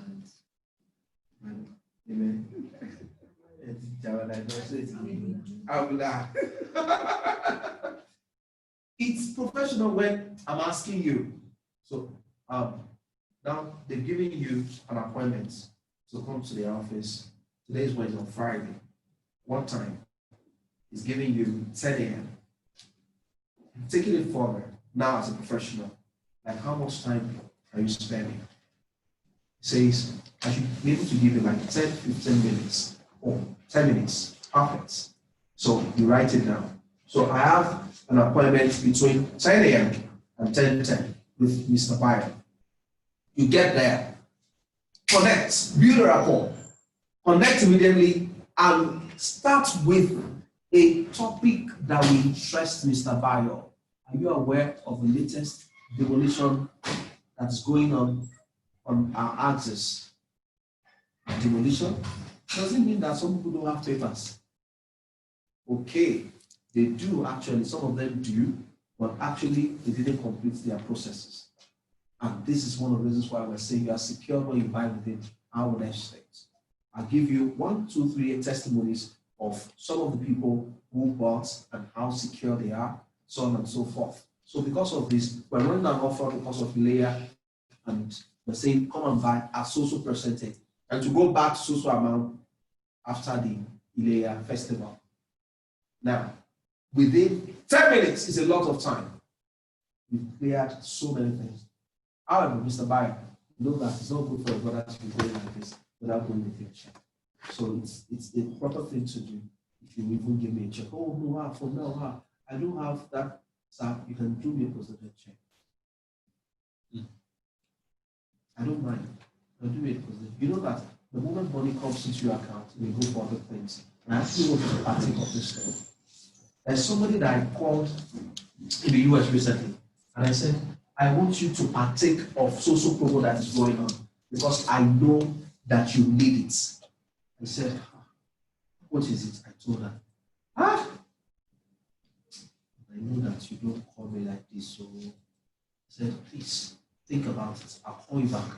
Amen. It's professional when I'm asking you. So now they've given you an appointment to come to the office. Today is Wednesday, on Friday. What time? It's giving you 10 a.m. Taking it forward now as a professional, like how much time are you spending? It says I should be able to give you like 10, 15 minutes or 10 minutes. Perfect. So you write it down. So I have an appointment between 10 a.m. and 10:10 with Mr. Bayo. You get there, connect, build a rapport, connect immediately, and start with a topic that will interest Mr. Bayo. Are you aware of the latest demolition that is going on our axis? Demolition doesn't mean that some people don't have papers. Okay, they do actually, some of them do, but actually they didn't complete their processes. And this is one of the reasons why we're saying you are secure when you buy within our estate. I'll give you 1, 2, 3 testimonies of some of the people who bought and how secure they are, so on and so forth. So because of this, we're running an offer because of Ilea, and we're saying come and buy at so percentage, and to go back so amount after the Ilea festival. Now, within 10 minutes is a lot of time. We've cleared so many things. However, Mr. Bayo, you know that it's not good for a brother to be going like this without going with your check. So it's the proper thing to do. If you even give me a check, oh no, for now, I don't have that, sir, you can do me a positive check. I don't mind. I'll do it positive. You know that the moment money comes into your account, you go for other things. And I actually want to partake of this thing. There's somebody that I called in the US recently, and I said, I want you to partake of social promo that is going on because I know that you need it. I said, what is it? I told her, I know that you don't call me like this, so I said, please think about it. I'll call you back.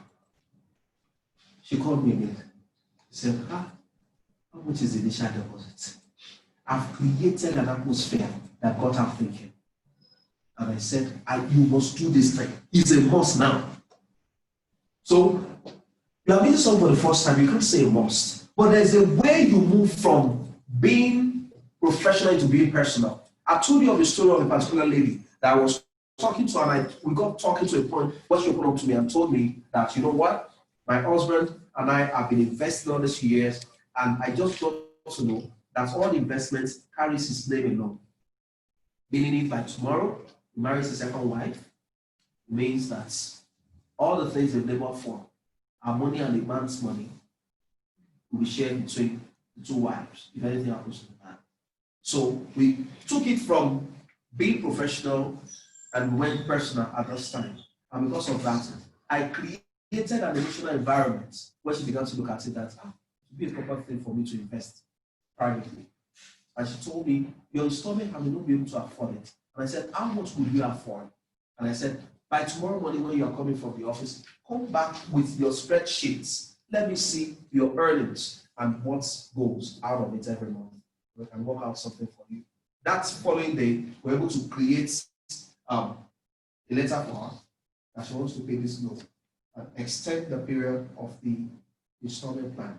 She called me again. She said, how much is the initial deposit? I've created an atmosphere that got her thinking. And I said, you must do this thing. It's a must now. So, you are meeting someone for the first time, you can't say a must. But there's a way you move from being professional into being personal. I told you of the story of a particular lady that I was talking to, and we got talking to a point where she opened up to me and told me that, you know what, my husband and I have been investing all these years, and I just want to know that all the investments carries his name alone. Meaning if by tomorrow he marries his second wife, it means that all the things they've labored for, our money and the man's money, will be shared between the two wives if anything happens to the man. So we took it from being professional and went personal at this time. And because of that, I created an emotional environment where she began to look at it that it would be a proper thing for me to invest privately. And she told me, your installment, I will not be able to afford it. And I said, how much will you afford? And I said, by tomorrow morning when you are coming from the office, come back with your spreadsheets. Let me see your earnings and what goes out of it every month. We can work out something for you. That following day, we're able to create a letter for her that she wants to pay this loan and extend the period of the installment plan.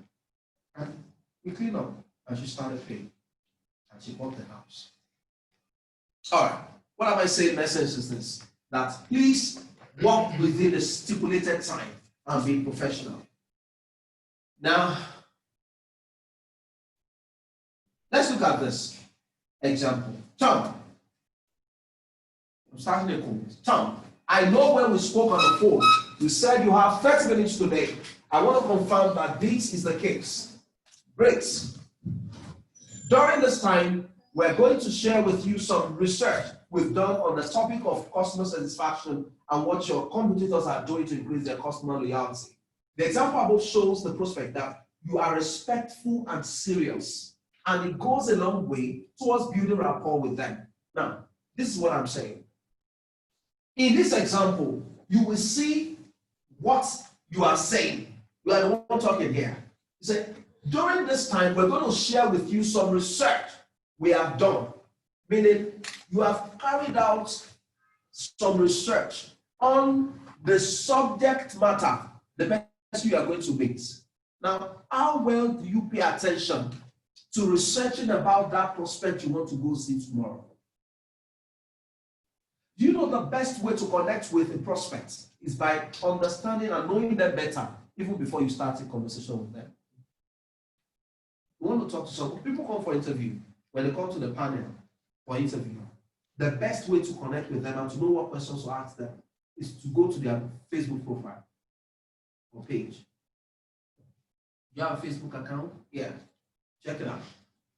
And we cleaned up and she started paying. And she bought the house. All right. What am I saying in essence is this? That please work within the stipulated time and be professional. Now, let's look at this example. Tom, I'm starting a comment. Tom, I know when we spoke on the phone, you said you have 30 minutes today. I want to confirm that this is the case. Great. During this time, we're going to share with you some research we've done on the topic of customer satisfaction and what your competitors are doing to increase their customer loyalty. The example above shows the prospect that you are respectful and serious And it goes a long way towards building rapport with them. Now, this is what I'm saying. In this example, you will see what you are saying. You are the one talking here. You say, during this time, we're going to share with you some research we have done. Meaning, you have carried out some research on the subject matter, the person you are going to meet. Now, how well do you pay attention to researching about that prospect you want to go see tomorrow? Do you know the best way to connect with a prospect is by understanding and knowing them better, even before you start a conversation with them? You want to talk to someone. People come for interview. When they come to the panel for interview, the best way to connect with them and to know what questions to ask them is to go to their Facebook profile or page. You have a Facebook account? Yeah. Check it out.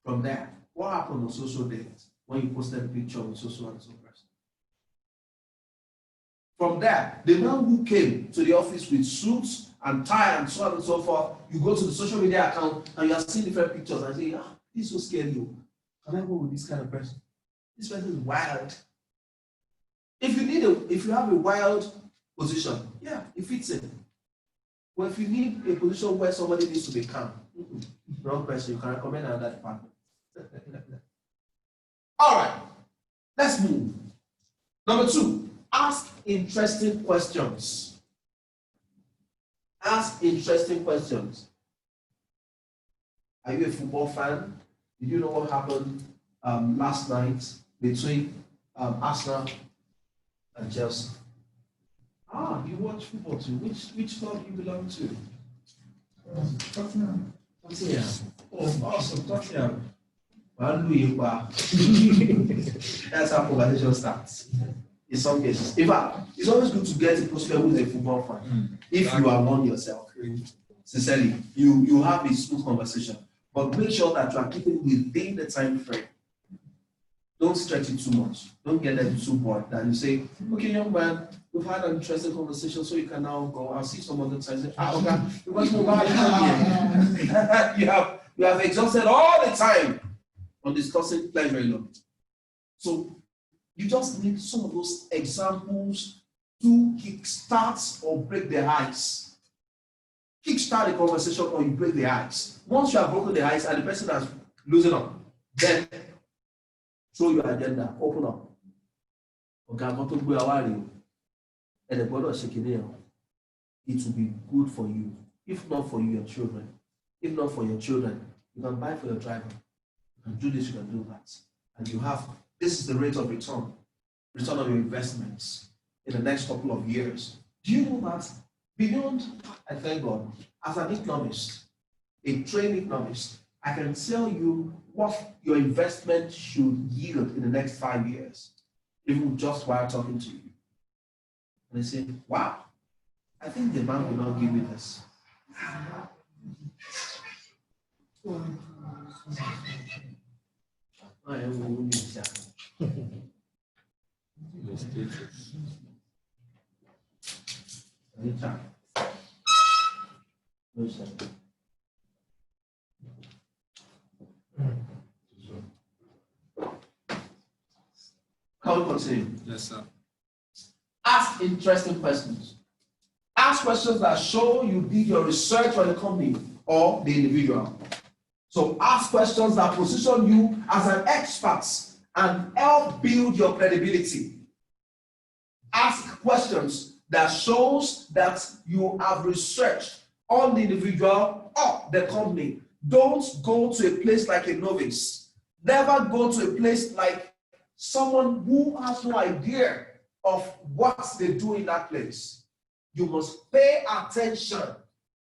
From there, what happened on social days when you posted a picture with social and so person? From there, the man who came to the office with suits and tie and so on and so forth, you go to the social media account and you are seeing different pictures and say, this is so scary. Can I go with this kind of person? This person is wild. If you have a wild position, yeah, it fits in. But if you need a position where somebody needs to be calm, wrong person, you can recommend another department. All right, let's move. Number 2, ask interesting questions. Ask interesting questions. Are you a football fan? Did you know what happened last night between Arsenal and Chelsea? You watch football too. Which club do you belong to? Tottenham. Tottenham. Oh, awesome, Tottenham. That's how conversation starts. In some cases. In fact, it's always good to get a prospect who is a football fan. If you are one yourself, sincerely, you have a smooth conversation. But make sure that you are keeping within the time frame. Don't stretch it too much. Don't get them too bored. That you say, okay, young man, we've had an interesting conversation, so you can now go. I'll see some other time. Say, okay, because you have exhausted all the time on discussing pleasure alone. So you just need some of those examples to kickstart or break the ice. Kickstart a conversation or you break the ice. Once you have broken the ice and the person has loosened up, then show your agenda, open up. Okay, I'm going to go away. And the brother shaking it will be good for you. If not for your children, if not for your children, you can buy for your driver. You can do this, you can do that. And you have, this is the rate of return on your investments in the next couple of years. Do you know that beyond, I thank God, as an economist, a trained economist, I can tell you what your investment should yield in the next 5 years, even just while talking to you. And they say, wow, I think the bank will not give me this. Can we continue? Yes, sir. Ask interesting questions. Ask questions that show you did your research on the company or the individual. So ask questions that position you as an expert and help build your credibility. Ask questions that shows that you have researched on the individual or the company. Don't go to a place like a novice. Never go to a place like someone who has no idea of what they do in that place. You must pay attention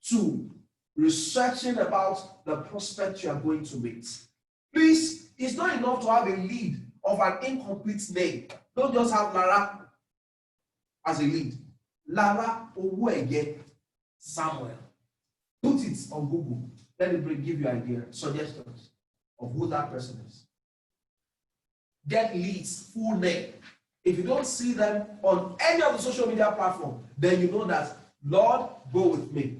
to researching about the prospect you are going to meet. Please, it's not enough to have a lead of an incomplete name. Don't just have Lara as a lead. Lara Owuege Samuel. Put it on Google. Let it give you idea, suggestions of who that person is. Get leads, full name. If you don't see them on any of the social media platform, then you know that, Lord, go with me.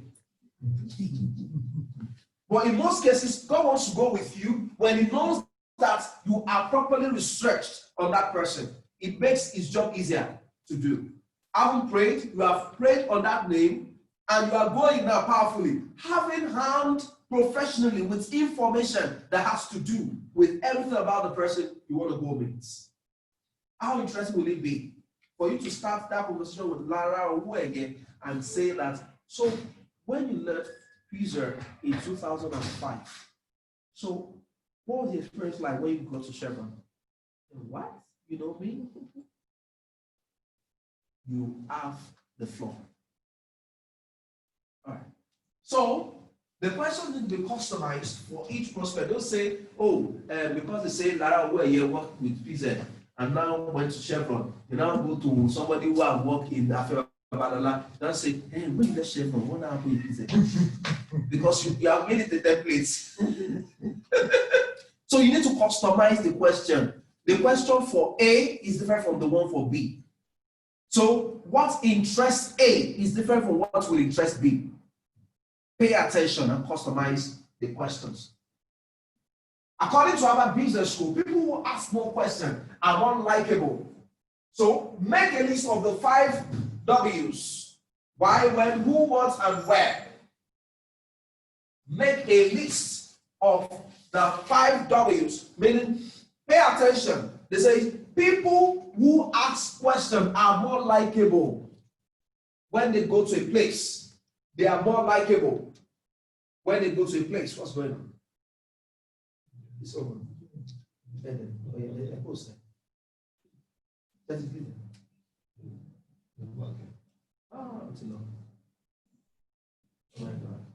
But in most cases, God wants to go with you when He knows that you are properly researched on that person. It makes His job easier to do. Having prayed, you have prayed on that name, and you are going now powerfully, having handled professionally with information that has to do with everything about the person you want to go meet. How interesting will it be for you to start that conversation with Lara or who again and say that, so when you left Pfizer in 2005, so what was the experience like when you got to Chevron? What? You know me? You have the floor. All right. So the question need to be customized for each prospect. Don't say, oh, because they say Lara where you worked with PZ and now went to Chevron. You now go to somebody who have worked in Afro Badala. Now say, hey, when you left Chevron, what happened with PZ? Because you have made it a template. So you need to customize the question. The question for A is different from the one for B. So what interests A is different from what will interest B. Pay attention and customize the questions. According to our business school, people who ask more questions are more likable. So make a list of the 5 W's. Why, when, who, what, and where. Make a list of the 5 W's, meaning pay attention. They say people who ask questions are more likable when they go to a place. They are more likable when they go to a place. What's going on? It's over. It's enough. Oh my God.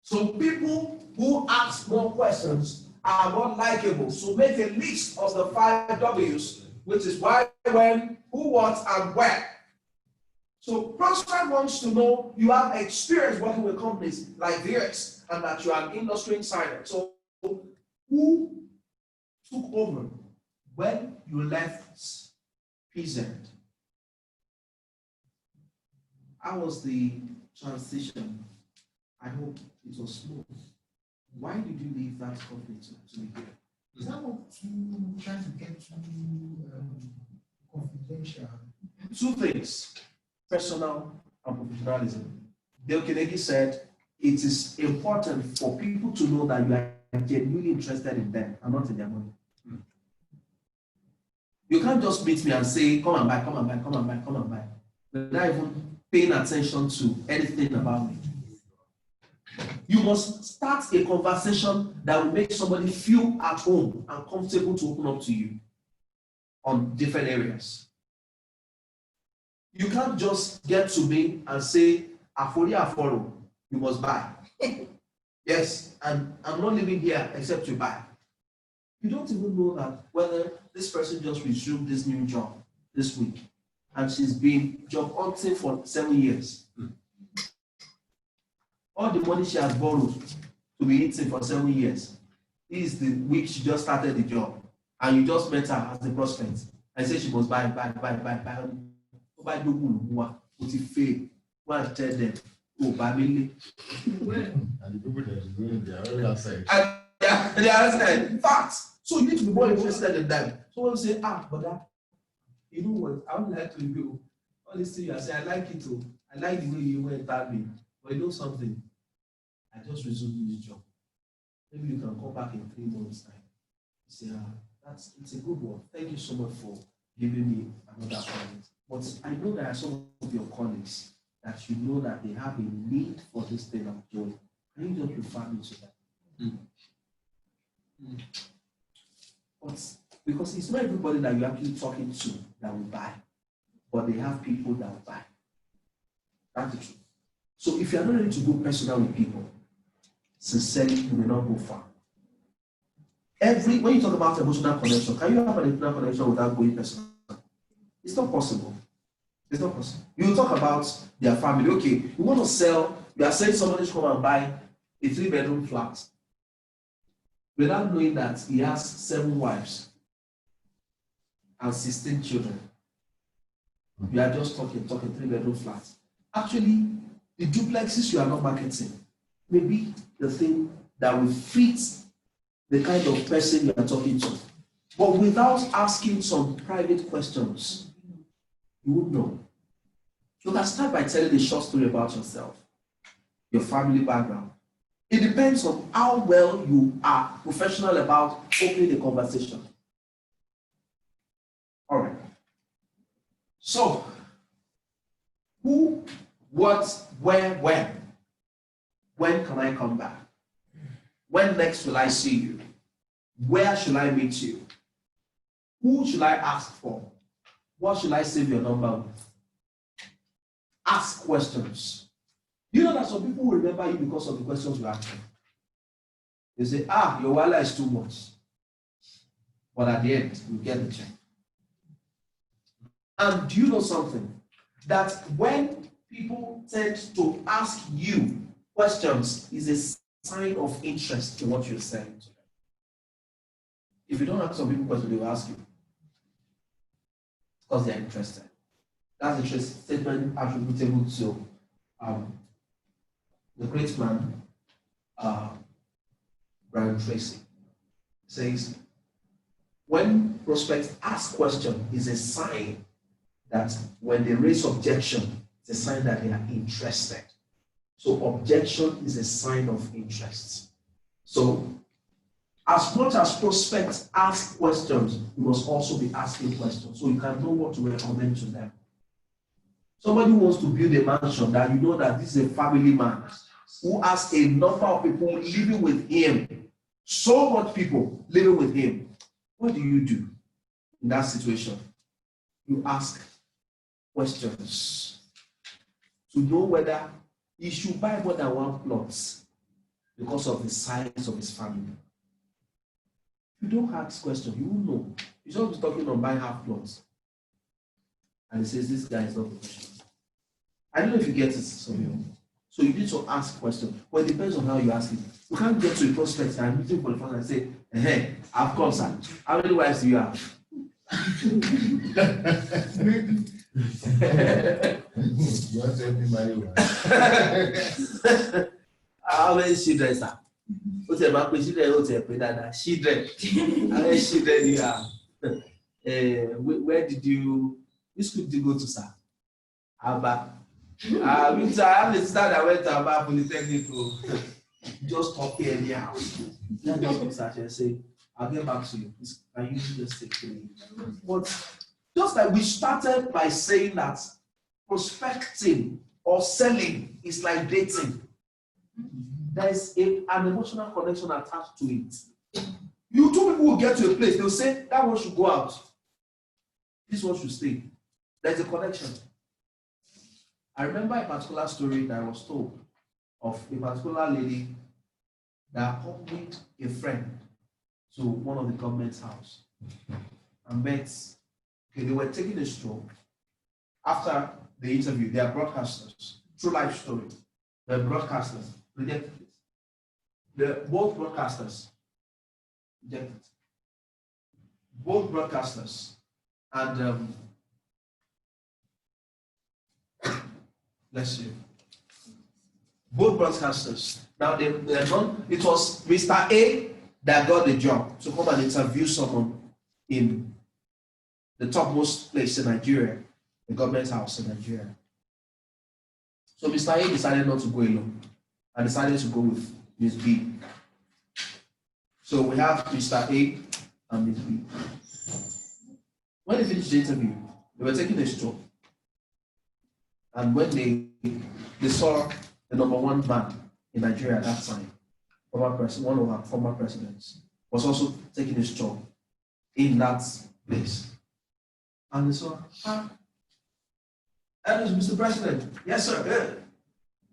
So people who ask more questions are more likable. So make a list of the 5 W's, which is why, when, who, what, and where. So prospect wants to know you have experience working with companies like theirs and that you are an industry insider. So who took over when you left PZ? How was the transition? I hope it was smooth. Why did you leave that company to be here? Is that what you trying to get to confidential? 2 things, personal and professionalism. Dale Carnegie said it is important for people to know that you are genuinely interested in them and not in their money. You can't just meet me and say, come and buy, come and buy, come and buy, come and buy. Without even paying attention to anything about me. You must start a conversation that will make somebody feel at home and comfortable to open up to you on different areas. You can't just get to me and say, Aforo, you must buy. Yes, and I'm not living here except to buy. You don't even know that whether this person just resumed this new job this week and she's been job hunting for 7 years. All the money she has borrowed to be eating for 7 years. This is the week she just started the job, and you just met her as the prospect and say she must buy. Buy put it fail. Go and tell them, oh, buy me. And the people that is going, they are already outside. And they are outside. Fact. So you need to be more interested in them. So when you say, but you know what? I would like to go. All this thing you are saying, I like it too. I like the way you went at me. But you know something? I just resumed this job. Maybe you can come back in 3 months' time. You say, it's a good one. Thank you so much for giving me another comment. But I know there are some of your colleagues that you know that they have a need for this thing of joy. Can you just refer me to that? But because it's not everybody that you're actually talking to that will buy, but they have people that will buy. That's the truth. So if you're not ready to go personal with people, sincerely, you may not go far. When you talk about emotional connection, can you have an emotional connection without going personal? It's not possible. It's not possible. You talk about their family. Okay, you want to sell, you are saying somebody should come and buy a 3-bedroom flat without knowing that he has 7 wives and 16 children. You are just talking 3-bedroom flats. Actually, the duplexes you are not marketing may be the thing that will fit the kind of person you are talking to. But without asking some private questions, you would know. You can start by telling a short story about yourself, your family background. It depends on how well you are professional about opening the conversation. All right. So, who, what, where, when? When can I come back? When next will I see you? Where should I meet you? Who should I ask for? What should I save your number with? Ask questions. You know that some people will remember you because of the questions you ask them. They say, your wallet is too much. But at the end, you get the check. And do you know something? That when people tend to ask you questions, is a sign of interest in what you're saying to them. If you don't ask some people questions, they will ask you. Because they are interested. That's a statement attributable to the great man, Brian Tracy. Says, when prospects ask questions, is a sign that when they raise objection, it's a sign that they are interested. So objection is a sign of interest. So as much as prospects ask questions, you must also be asking questions so you can know what to recommend to them. Somebody who wants to build a mansion that you know that this is a family man who has a number of people living with him, so much people living with him. What do you do in that situation? You ask questions to know whether he should buy more than one plot because of the size of his family. If you don't ask questions, you won't know. He's just talking on buying half plots. And he says, this guy is not professional. I don't know if you get it, some of you. So you need to ask questions. Well, it depends on how you ask it. You can't get to a prospect and meeting for the first and say, hey, I've come, sir. How many wives do you have? You want to help me marry one? How many children, sir? What's about children? What's about children? How many children do you have? Where did you, which school did you go to, sir? Abba. I have a sister that went to Abba Polytechnic. Just talk here anyhow. Let me just research and say, I'll get back to you. Can you just take a minute? But just like we started by saying that prospecting or selling is like dating. There is an emotional connection attached to it. You two people will get to a place, they'll say, that one should go out. This one should stay. There's a connection. I remember a particular story that I was told of a particular lady that accompanied a friend to one of the government's house and met. Okay, they were taking a stroll. After the interview, they are broadcasters. True life story. They're broadcasters. Rejected it. Both broadcasters rejected it. Both broadcasters and bless you. Both broadcasters. Now they're not. It was Mr. A that got the job to come and interview someone in the topmost place in Nigeria, the government house in Nigeria. So Mr. A decided not to go alone and decided to go with Ms. B. So we have Mr. A and Ms. B. When they finished the interview, they were taking a stroll. And when they saw the number one man in Nigeria at that time, one of our former presidents, was also taking a stroll in that place. And they saw, that was Mr. President. Yes, sir. Good.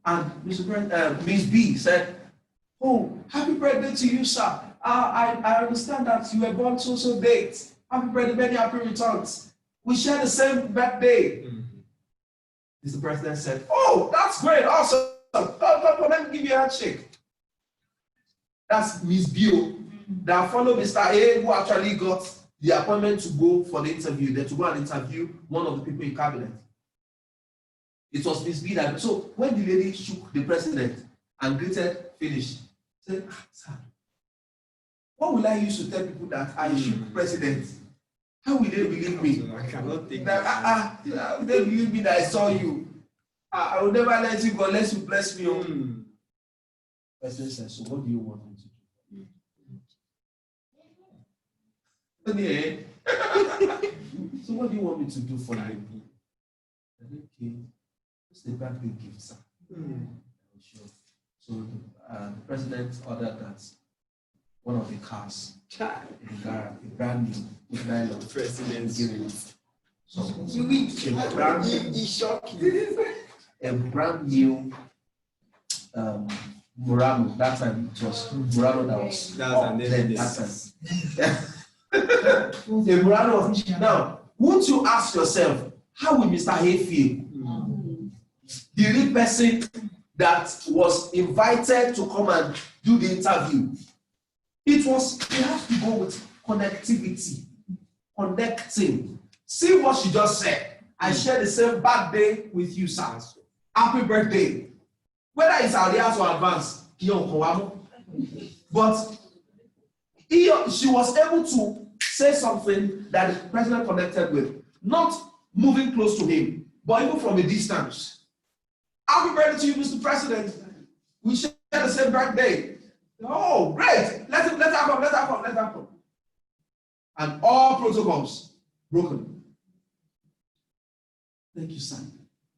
And Mr. President, Ms. B said, oh, happy birthday to you, sir. I understand that you were born so date. Happy birthday, many happy returns. We share the same birthday. Mr. President said, oh, that's great, awesome. Come, let me give you a handshake. That's Ms. B that followed Mr. A, who actually got the appointment to go for the interview, then to go and interview one of the people in cabinet. It was Miss B that. So when the lady shook the president and greeted, finished, said, sir, what will I use to tell people that I shook president? How will they believe me? I cannot think. How will they believe me that I saw you? I will never let you go unless you bless me. President said, so what do you want me to do? So what do you want me to do for you? Okay, what's the birthday gift, sir? Sure. So the president ordered that one of the cars in the garage, a brand new with nylon. President. So a brand new Murano. That time it was Murano that was a Murano. Now, won't you ask yourself, how will Mr. Hay feel? The real person that was invited to come and do the interview. It has to go with connectivity, connecting. See what she just said. I share the same birthday with you, sir. Happy birthday. Whether it's arrears or advance, but she was able to say something that the president connected with, not moving close to him, but even from a distance. Happy birthday to you, Mr. President. We share the same birthday. Oh, great. Let her come. And all protocols broken. Thank you, son.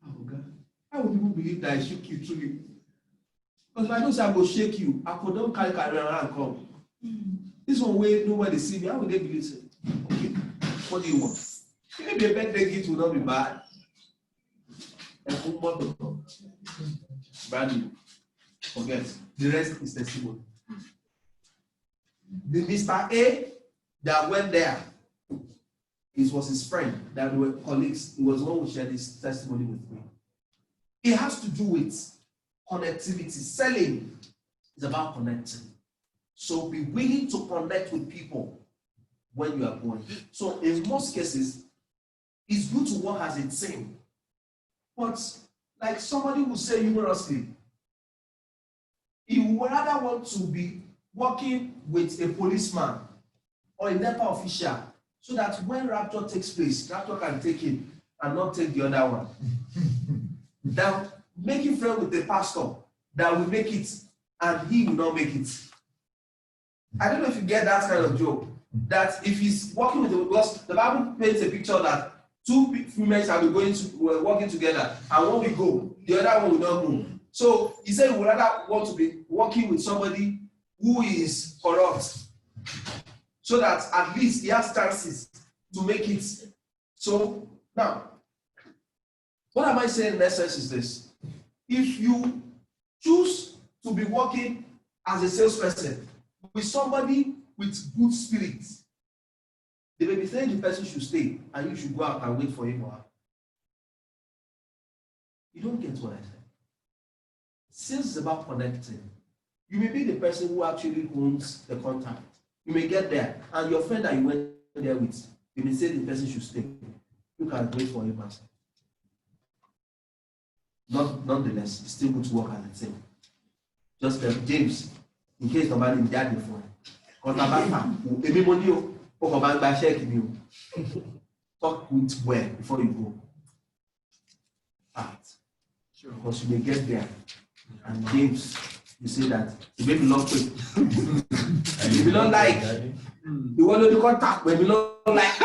Oh, God. How would people believe that I shook you truly? Because if I don't say I will shake you, I could don't carry around and come. This one way, nobody see me. How would they believe it? Okay. What do you want? Maybe a birthday gift will not be bad. Brand new. Forget. The rest is testimony. The Mr. A that went there, it was his friend that were colleagues. He was the one who shared his testimony with me. It has to do with connectivity. Selling is about connecting. So be willing to connect with people when you are going. So in most cases, it's good to work as a team. But like somebody will say humorously, he would rather want to be working with a policeman or a NEPA official so that when rapture takes place, rapture can take him and not take the other one. Than making friends with a pastor that will make it and he will not make it. I don't know if you get that kind of joke. That if he's working with because the Bible paints a picture that two females are working together, and one will go, the other one will not go. So he said he would rather want to be working with somebody who is corrupt, so that at least he has chances to make it. So now, what am I saying in essence is this: if you choose to be working as a salesperson with somebody with good spirit, they may be saying the person should stay and you should go out and wait for him or her. You don't get what I said. Sales is about connecting. You may be the person who actually owns the contact. You may get there and your friend that you went there with, you may say the person should stay. You can wait for him outside. Nonetheless, it's still good to work as a team. Just James, in case nobody died before. Talk with well before you go. Sure. Because you may get there. And James, you say that you may be not quick. If you don't like, you want to contact when you don't like.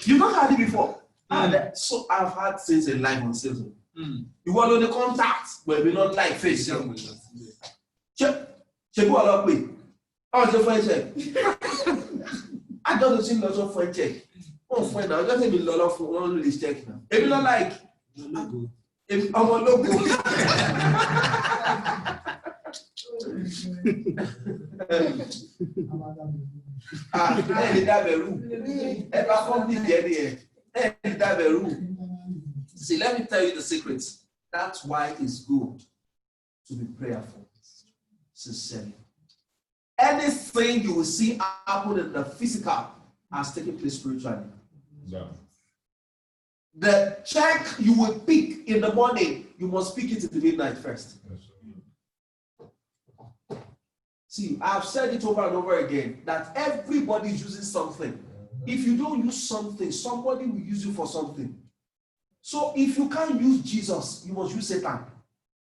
You've not had it before. So I've had things in life on sales. You want to contact when we don't like face. Check you a lot quick. How was your phone check? I don't see lots of phone check. Oh, fine now. Just be lot of one list check now. If you don't like, if I'm a logo. See, let me tell you the secrets. That's why it's good to be prayerful, sincerely. anything you will see happen in the physical has taken place spiritually. Yeah. The check you will pick in the morning, you must pick it in the midnight first. See, I've said it over and over again that everybody is using something. If you don't use something, somebody will use you for something. So if you can't use Jesus, you must use Satan.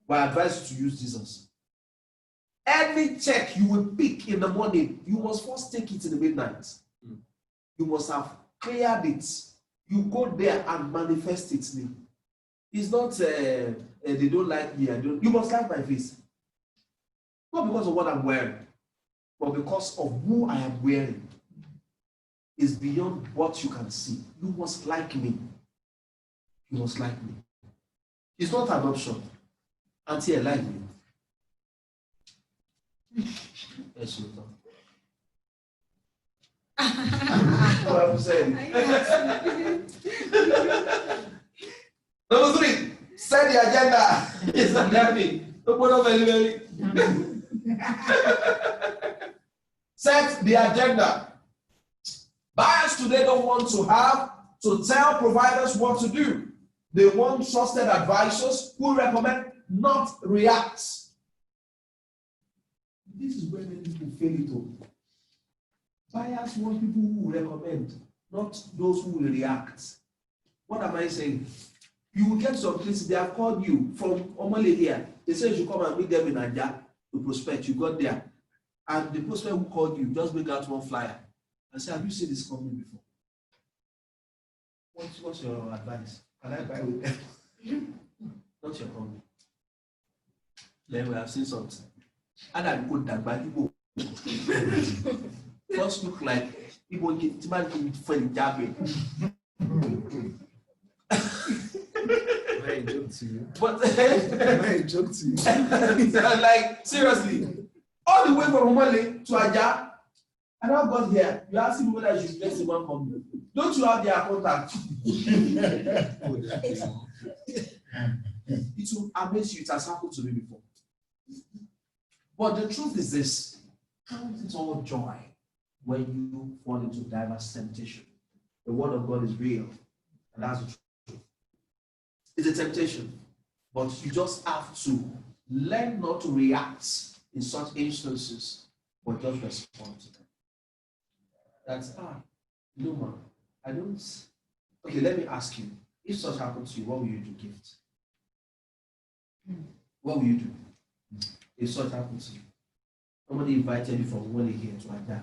But I advise you to use Jesus. Any check you will pick in the morning, you must first take it in the midnight. You must have cleared it. You go there and manifest it. It's not they don't like me. You must like my face. Not because of what I'm wearing, but because of who I am wearing. Is beyond what you can see. You must like me. You must like me. It's not an option. Until I like me. Yes, you know. What I'm saying. Number 3, set the agenda. It's not happening. Set the agenda. Buyers today don't want to tell providers what to do. They want trusted advisors who recommend, not react. This is where many people fail it all. Buyers want people who recommend, not those who will react. What am I saying? You will get some places, they have called you from Omale here. They say you should come and meet them in Aja to prospect. You got there. And the prospect who called you just bring out one flyer and say, have you seen this company before? What's your advice? Can I buy with them? Not your company. Then we have seen something. And I put that back. First look like people get funny jabbing. I joke to you. But I joke to you. like seriously, all the way from Omale to Aja, and I got here. You ask me whether I should invest in one company. Don't you have their contact? It will amaze you. It has happened to me before. But the truth is this: count it all joy when you fall into diverse temptation. The word of God is real, and that's the truth. It's a temptation, but you just have to learn not to react in such instances, but just respond to them. That's no man. I don't. Okay, let me ask you: if such happens to you, what will you do? Gift. What will you do? If such happens to you, somebody invited you from one here to Aja,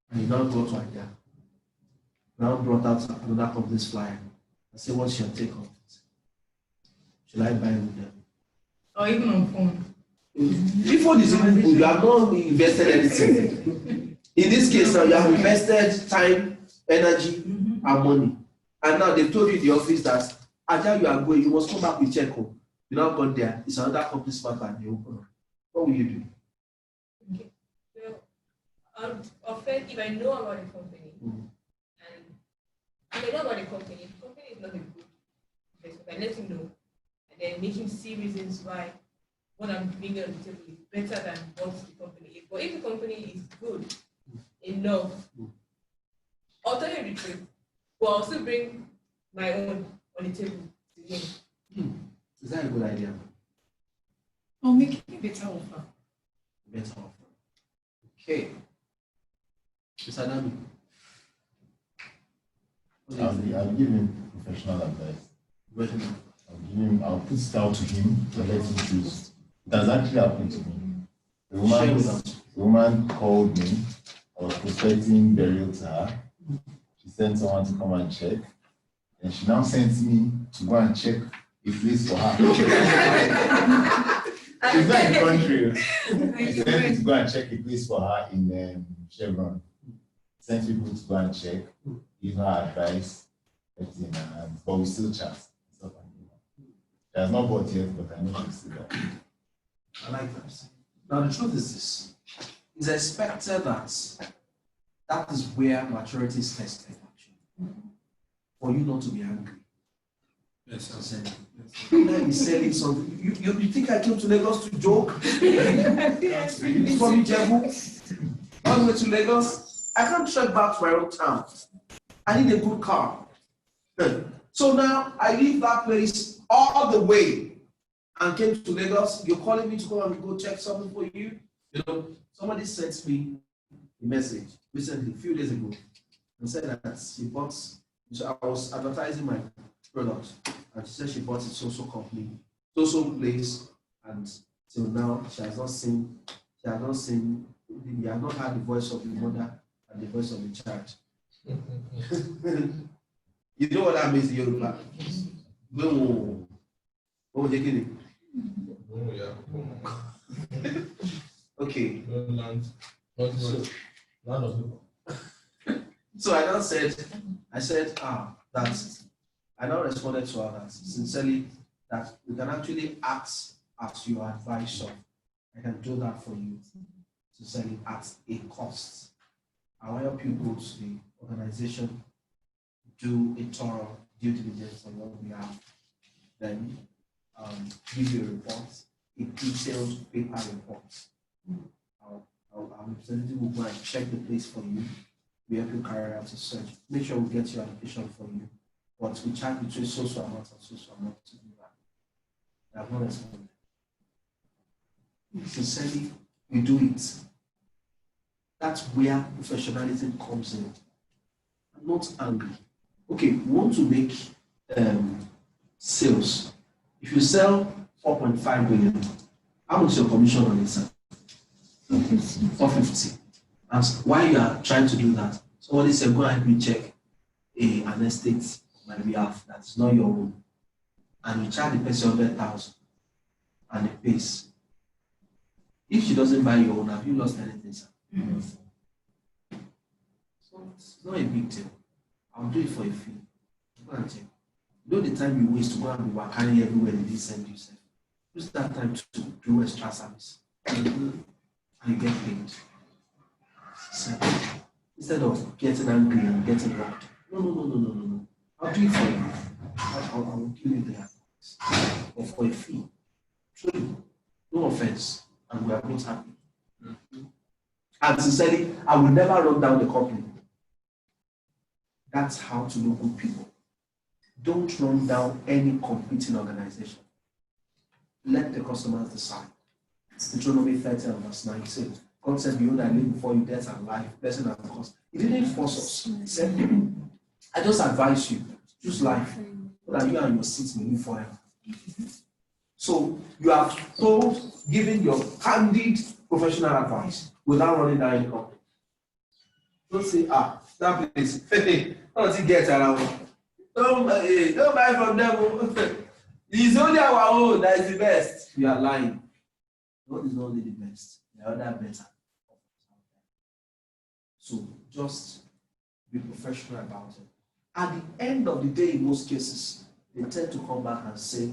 and you now go to Aja. Now brought out another company's flyer and say, "What's your take on it? Should I buy with them?" Or even on phone. If phone is even good, you have not invested anything. In this case, now you have invested time, energy, and money, and now they've told you in the office that Aja you are going, you must come back with check home. You now got there, it's another company's partner and they open up. What will you do? Okay. Well, often if I know about the company, and if I know about the company is not a good investment, I let him know, and then make him see reasons why what I'm bringing on the table is better than what the company is. But if the company is good enough, I'll tell him the truth, but I'll still bring my own on the table to him. Is that a good idea? Or make a better offer. Better offer. Okay. Mr. Nami. I'll give him professional advice. I'll put it out to him to let him choose. It has actually happened to me. A woman called me. I was prospecting burial to her. She sent someone to come and check. And she now sent me to go and check a place for her. She's not in the country. She sent me to go and check a place for her in Chevron. Sent people to go and check, give her advice, everything in her hands. But we still chat. She has not bought yet, but I know she's still there. I like that. Now the truth is this. It's expected that is where maturity is tested, actually. For you not to be angry. Yes, I said, now he's selling something. You think I came to Lagos to joke? From Ijebu? all the way to Lagos. I can't trek back to my own town. I need a good car. So now I leave that place all the way and came to Lagos. You're calling me to go check something for you. You know, somebody sent me a message recently, a few days ago, and said that she bought. So I was advertising my product, and she said she bought it so company, so place, and till now she has not seen. You have not heard the voice of the mother and the voice of the child. You know what that means in Yoruba? Okay. So I said, that I now responded to her that sincerely that we can actually act as your advisor. I can do that for you, sincerely at a cost. I'll help you go to the organization, do a thorough due diligence on what we have, then give you a report, a detailed paper report. Our representative will go and check the place for you. We help you carry out a search. Make sure we get your application for you. But we charge between so amount and so amount to do that. I have not responded. Sincerely, you do it. That's where professionalism comes in. I'm not angry. Okay, we want to make sales. If you sell 4.5 billion, how much is your commission on it, sir? 450. And why you are trying to do that? Somebody said, go and help me check an estate on my behalf that's not your own. And you charge the person 100,000 and it pays. If she doesn't buy your own, have you lost anything, sir? So it's not a big deal. I'll do it for a fee. Go and check. You know the time you waste to go and be working everywhere they didn't send you, sir. Use that time to do extra service. And you get paid. So, instead of getting angry and getting locked. No. I'll do it for you. I will give you the advice. Or for a fee. Truly. No offense. And we are both happy. And sincerely, I will never run down the company. That's how to know good people. Don't run down any competing organization. Let the customers decide. Deuteronomy 30 and verse 9 says, God said, behold, I live before you death and life, blessing and curse. He didn't force us. He said, I just advise you, choose life, so that you and your seeds may live forever. So you are told, giving your candid professional advice without running down any company. Don't say, that place, don't you get around? Don't buy from them. It's only our own that is the best. You are lying. God is not only the best, there are other better. So just be professional about it. At the end of the day, in most cases, they tend to come back and say,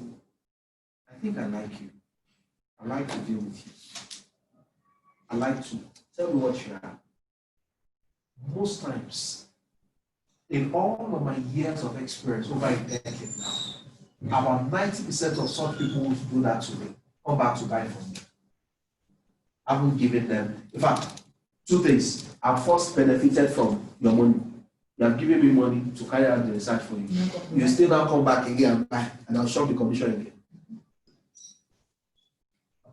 I think I like you. I like to deal with you. I like to tell me what you are. Most times, in all of my years of experience, over a decade now, about 90% of such people who do that to me come back to buy from me. I haven't given them. In fact, two things. I've first benefited from your money. You have given me money to carry out the research for you. You still now come back again and buy, and I'll shop the commission again.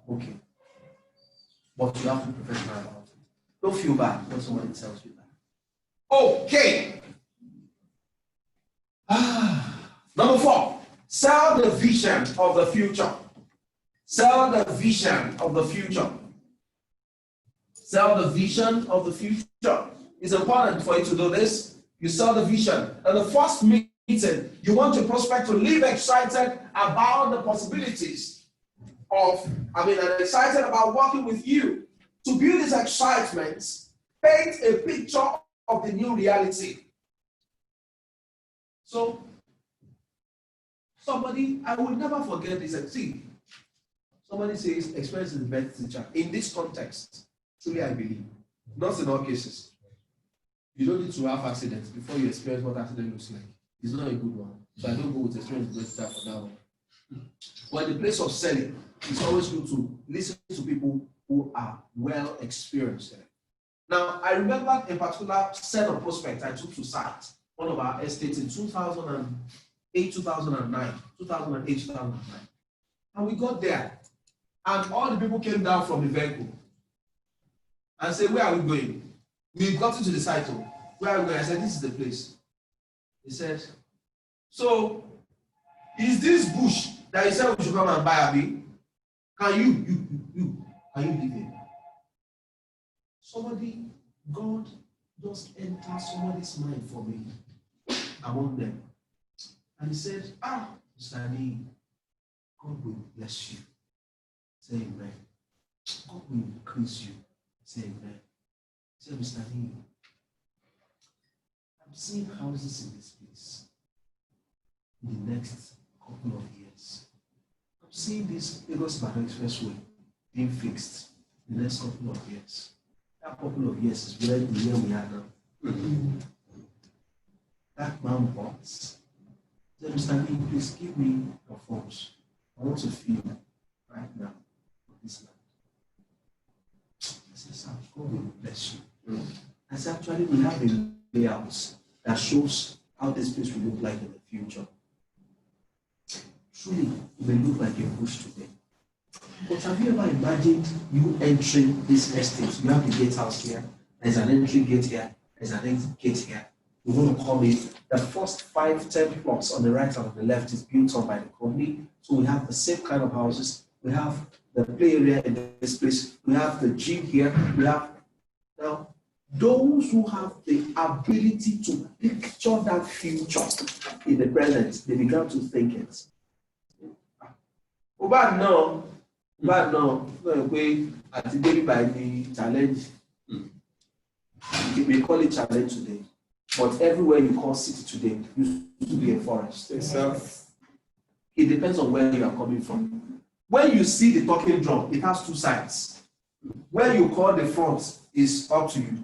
Okay. But you have to be professional about it. Don't feel bad when somebody tells you that. Okay. Number 4. Sell the vision of the future. Sell the vision of the future. Sell the vision of the future. It's important for you to do this. You sell the vision. And the first meeting, you want your prospect to live excited about the possibilities and excited about working with you. To build this excitement, paint a picture of the new reality. So, I will never forget this. See, somebody says experience is the best teacher. In this context, truly I believe, not in all cases. You don't need to have accidents before you experience what accident looks like. It's not a good one. So I don't go with experience is the best teacher for that one. But in the place of selling, it's always good to listen to people who are well experienced. Now, I remember a particular set of prospects I took to site, one of our estates in 2008, 2009, 2008, 2009. And we got there, and all the people came down from the vehicle and said, where are we going? We got into the site. Where are we going? I said, this is the place. He said, so, is this bush that you said we should come and buy, Abi? Can you live here? Somebody, God just entered somebody's mind for me among them. And he said, Mr. Nee, God will bless you. Say amen. God will increase you. Say amen. Say, Mr. Nee, I'm seeing houses in this place in the next couple of years. I'm seeing this Lagos-Ibadan Expressway being fixed in the next couple of years. That couple of years is where we are now. That man wants. Then Mr. Nee, please give me your phones. I want to feel right now for this land. I said, sir, God will bless you. I said, actually, we have a layout that shows how this place will look like in the future. Truly, it may look like a bush today. But have you ever imagined you entering this estate? You have the gatehouse here, there's an entry gate here, there's an exit gate here. You want to come in. The first 5-10 plots on the right and on the left is built on by the company. So we have the same kind of houses. We have the play area in this place. We have the gym here. We have now those who have the ability to picture that future in the present, they began to think it. But no, we at the daily by the challenge. We call it challenge today. But everywhere you call city today used to be a forest. Yes. It depends on where you are coming from. When you see the talking drum, it has two sides. Where you call the front is up to you.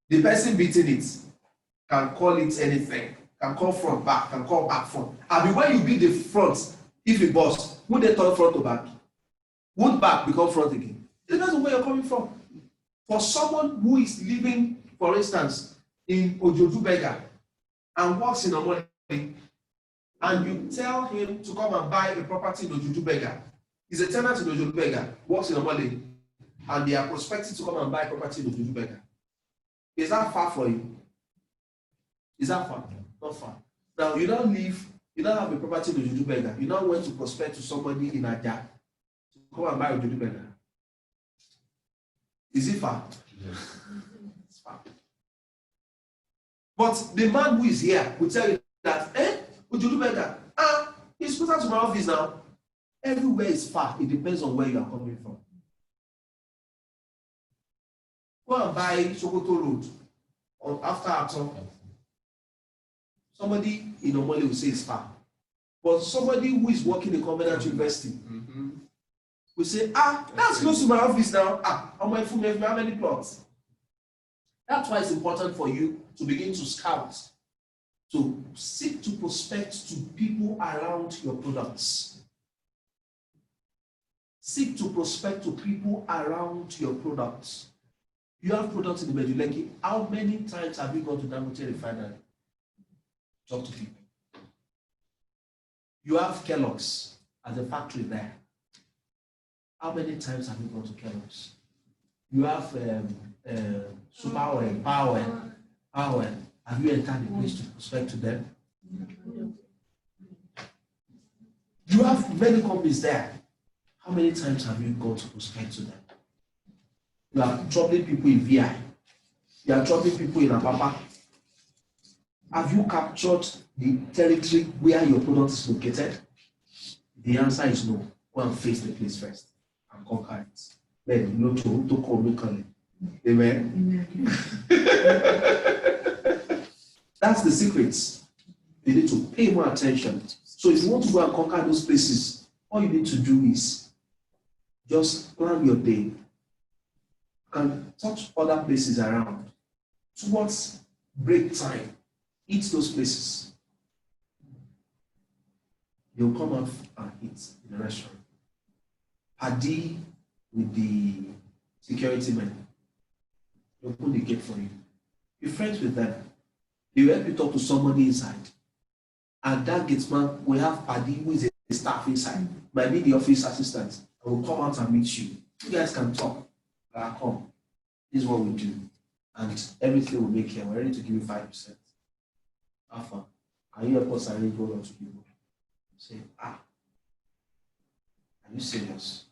The person beating it can call it anything. Can call front back, can call back front. I mean, when you beat the front, if it busts, would they turn front to back? Would back become front again? It depends on where you're coming from. For someone who is living, for instance, in Ojoju and works in Omole, and you tell him to come and buy a property in Ojoju, he's a tenant in Ojoju, works in Omole, and they are prospecting to come and buy property in Ojoju. Is that far for you? Is that far? Not far. Now, you don't have a property in Ojoju, you now went to prospect to somebody in Aja to come and buy Ojoju. Is it far? Yes. It's far. But the man who is here will tell you that, Ojoju, he's closer to my office now. Everywhere is far. It depends on where you are coming from. Go and buy Sokoto Road or after Atom. Somebody in Omole will say it's far. But somebody who is working in Covenant University will say, that's close to my office now. On my phone, how many plots? That's why it's important for you to begin to scout, to seek to prospect to people around your products. Seek to prospect to people around your products. You have products in the Meduleki. How many times have you gone to Dangote Refinery? Talk to people. You have Kellogg's at the factory there. How many times have you gone to Kellogg's? You have Super Oil, Power. Have you entered the place to prospect to them? You have many companies there. How many times have you gone to prospect to them? You are troubling people in VI. You are troubling people in Apapa. Have you captured the territory where your product is located? The answer is no. Go and face the place first and conquer it. Then you know to call locally. Amen. That's the secret. You need to pay more attention. So if you want to go and conquer those places, all you need to do is just plan your day. You can touch other places around. Towards break time, eat those places. You'll come out and eat in the restaurant. Paddy with the security men. They open the gate for you. Be friends with them. They will help you talk to somebody inside. And that gate man will have Paddy who is a staff inside. Might be the office assistant. I will come out and meet you. You guys can talk. Come. This is what we do. And everything will make here. We're ready to give you 5%. Alpha. Can you help us arrange one or two people? Say, are you serious?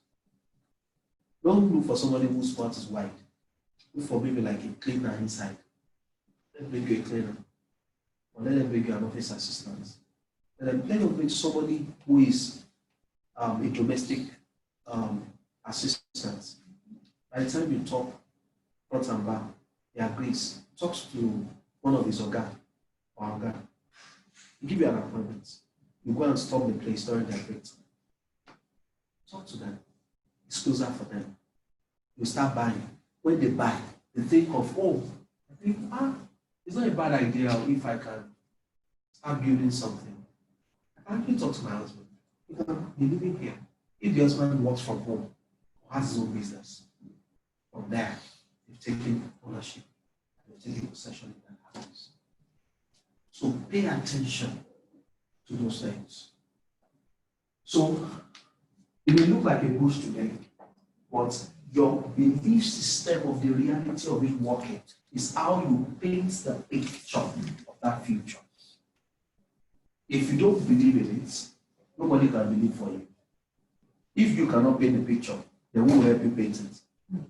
Don't look for somebody whose spot is wide. Look for maybe like a cleaner inside. Let me make you a cleaner. Or let them make you an office assistant. And then let them make somebody who is a domestic assistant. By the time you talk front and back, he agrees. Talks to one of his organ or organ. He give you an appointment. You go and stop the place during their break time. Talk to them. It's closer for them. You start buying. When they buy, they think of, I think, it's not a bad idea if I can start building something. I can actually talk to my husband. He can be living here. If the husband works from home or has his own business, from there, they've taken ownership. They've taken possession of that house. So pay attention to those things. So it may look like a bush today, but your belief system of the reality of it working is how you paint the picture of that future. If you don't believe in it, nobody can believe for you. If you cannot paint the picture, then who will help you paint it?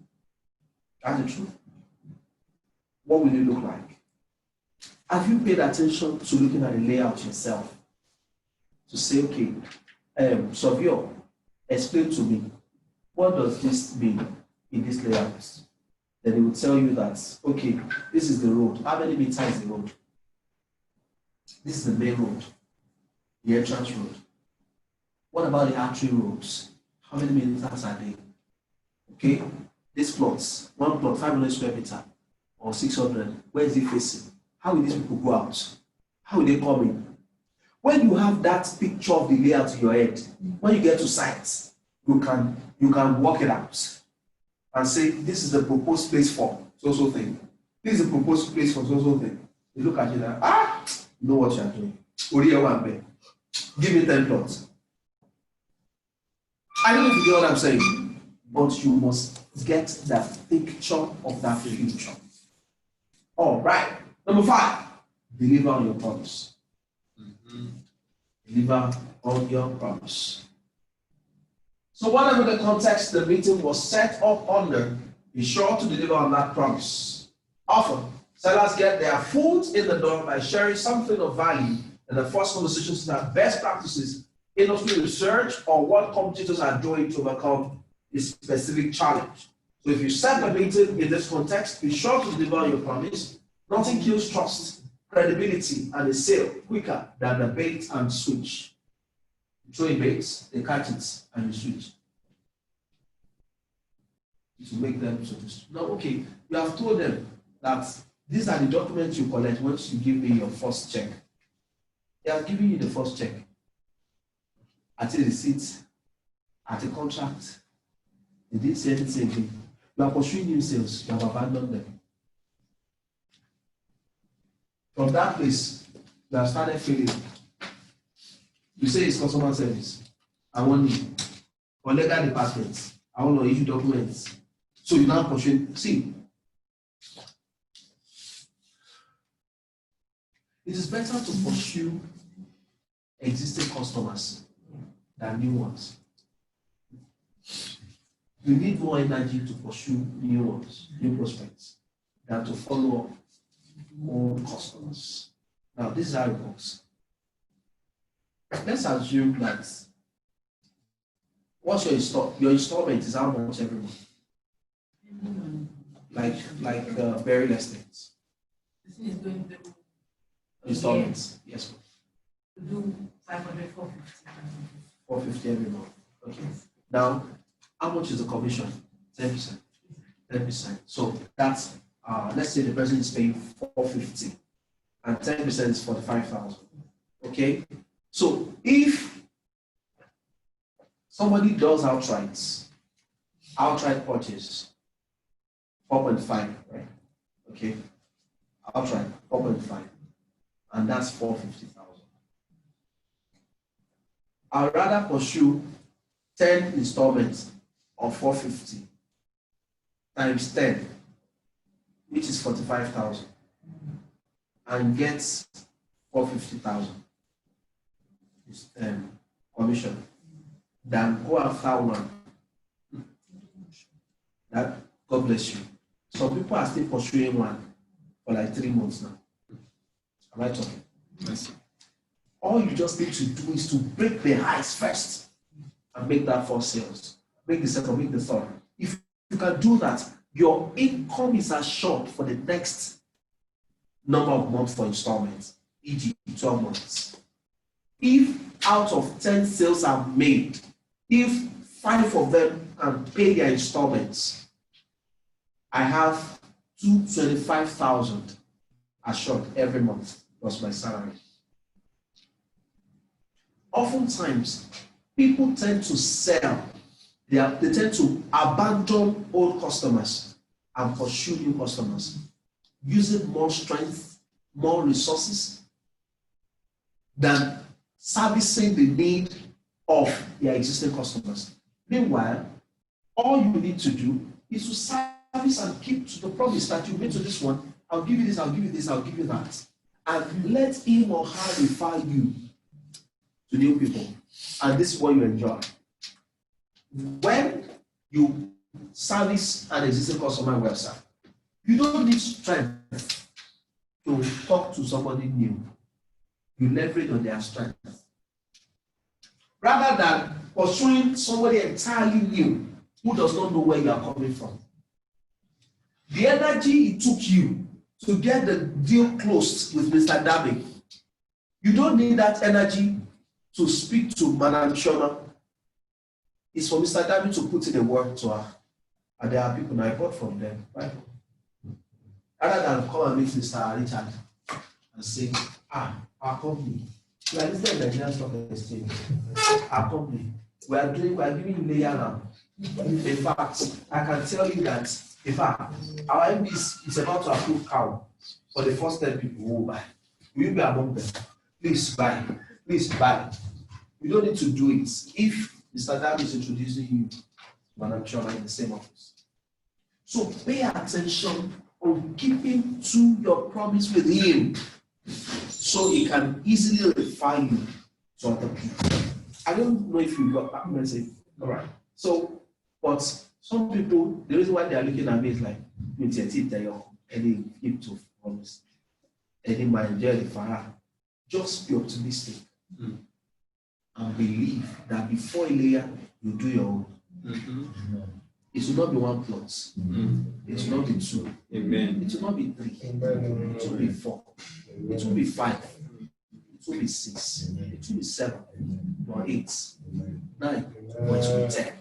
That's the truth. What will it look like? Have you paid attention to looking at the layout yourself? To say, okay, Savio, explain to me, what does this mean in this layout? Then he will tell you that, okay, this is the road. How many meters is the road? This is the main road, the entrance road. What about the artery roads? How many meters are they? Okay, these plots, one plot, 500 square meter or 600, where is it facing? How will these people go out? How will they come in? When you have that picture of the layout in your head, when you get to site, you can work it out and say, this is the proposed place for so thing. This is the proposed place for so thing. You look at it like, you know what you are doing. Give me 10 plots. I don't know if you get what I'm saying, but you must get that picture of that future. All right. Number 5, deliver on your promise. Deliver on your promise. So whatever the context the meeting was set up under, be sure to deliver on that promise. Often, sellers get their foot in the door by sharing something of value in the first conversations that best practices, industry research, or what competitors are doing to overcome a specific challenge. So if you set the meeting in this context, be sure to deliver on your promise. Nothing kills trust, credibility, and a sale quicker than the bait and switch. You throw a bait, they catch it, and you switch. To make them so this. Now, okay, you have told them that these are the documents you collect once you give me your first check. They are giving you the first check. At a receipt, at a contract. They didn't say anything again. You are pursuing new sales, you have abandoned them. From that place, you have started failing. You say it's customer service. I want you. Or legal department. I want to issue documents. So you now pursue. See, it is better to pursue existing customers than new ones. You need more energy to pursue new ones, new prospects, than to follow up old customers. Now, this is how it works. Let's assume that what's your installment is how much every month? Like burial estates. The thing is going to Installments, yes. do 500, 450. 450 every month. Okay. Now, how much is the commission? 10%. 10%. So that's let's say the person is paying 450 and 10% is 45,000. Okay. So if somebody does outright purchase 4.5, right? Okay. I'll try 4.5. And that's 450,000. I'd rather pursue 10 installments of 450 times 10, which is 45,000, and get 450,000 commission, than go after one. That, God bless you. Some people are still pursuing one for like 3 months now. Am I talking? Yes. All you just need to do is to break the highs first and make that 4 sales. Make the second, make the third. If you can do that, your income is assured for the next number of months for installments, e.g. 12 months. If out of 10 sales are made, if 5 of them can pay their installments, I have 225,000 assured every month plus my salary. Oftentimes, people tend to sell. They tend to abandon old customers and pursue new customers, using more strength, more resources than servicing the need of their existing customers. Meanwhile, all you need to do is to service and keep to the promise that you made to this one. I'll give you this, I'll give you this, I'll give you that. And let him or her refer you to new people. And this is what you enjoy. When you service an existing customer website, you don't need strength to talk to somebody new. You leverage on their strength. Rather than pursuing somebody entirely new who does not know where you are coming from. The energy it took you to get the deal closed with Mr. Dabi, you don't need that energy to speak to Madam Shona. It's for Mr. Dabi to put in a word to her. And there are people I bought from them. Right? Rather than come and meet Mr. Richard and say, our company, we are listed in the Nigerian Stock Exchange. Our company, we are giving you layer now. In fact, I can tell you that, in fact, our MD is about to approve cow for the first 10 people who will buy. Will you be among them? Please buy. Please buy. You don't need to do it if Mr. Dabi is introducing you to Madam Choma in the same office. So pay attention on keeping to your promise with him so he can easily refer you to other people. I don't know if you got that message. All right. So, but some people, the reason why they are looking at me is like, any gift of promise, any manager, just be optimistic and believe that before a layer, you do your own. It will not be 1 plot. It will not be 2. Amen. It will not be 3. It will be 4. It will be 5. It will be 6. It will be 7 or 8, 9, or it will be 10.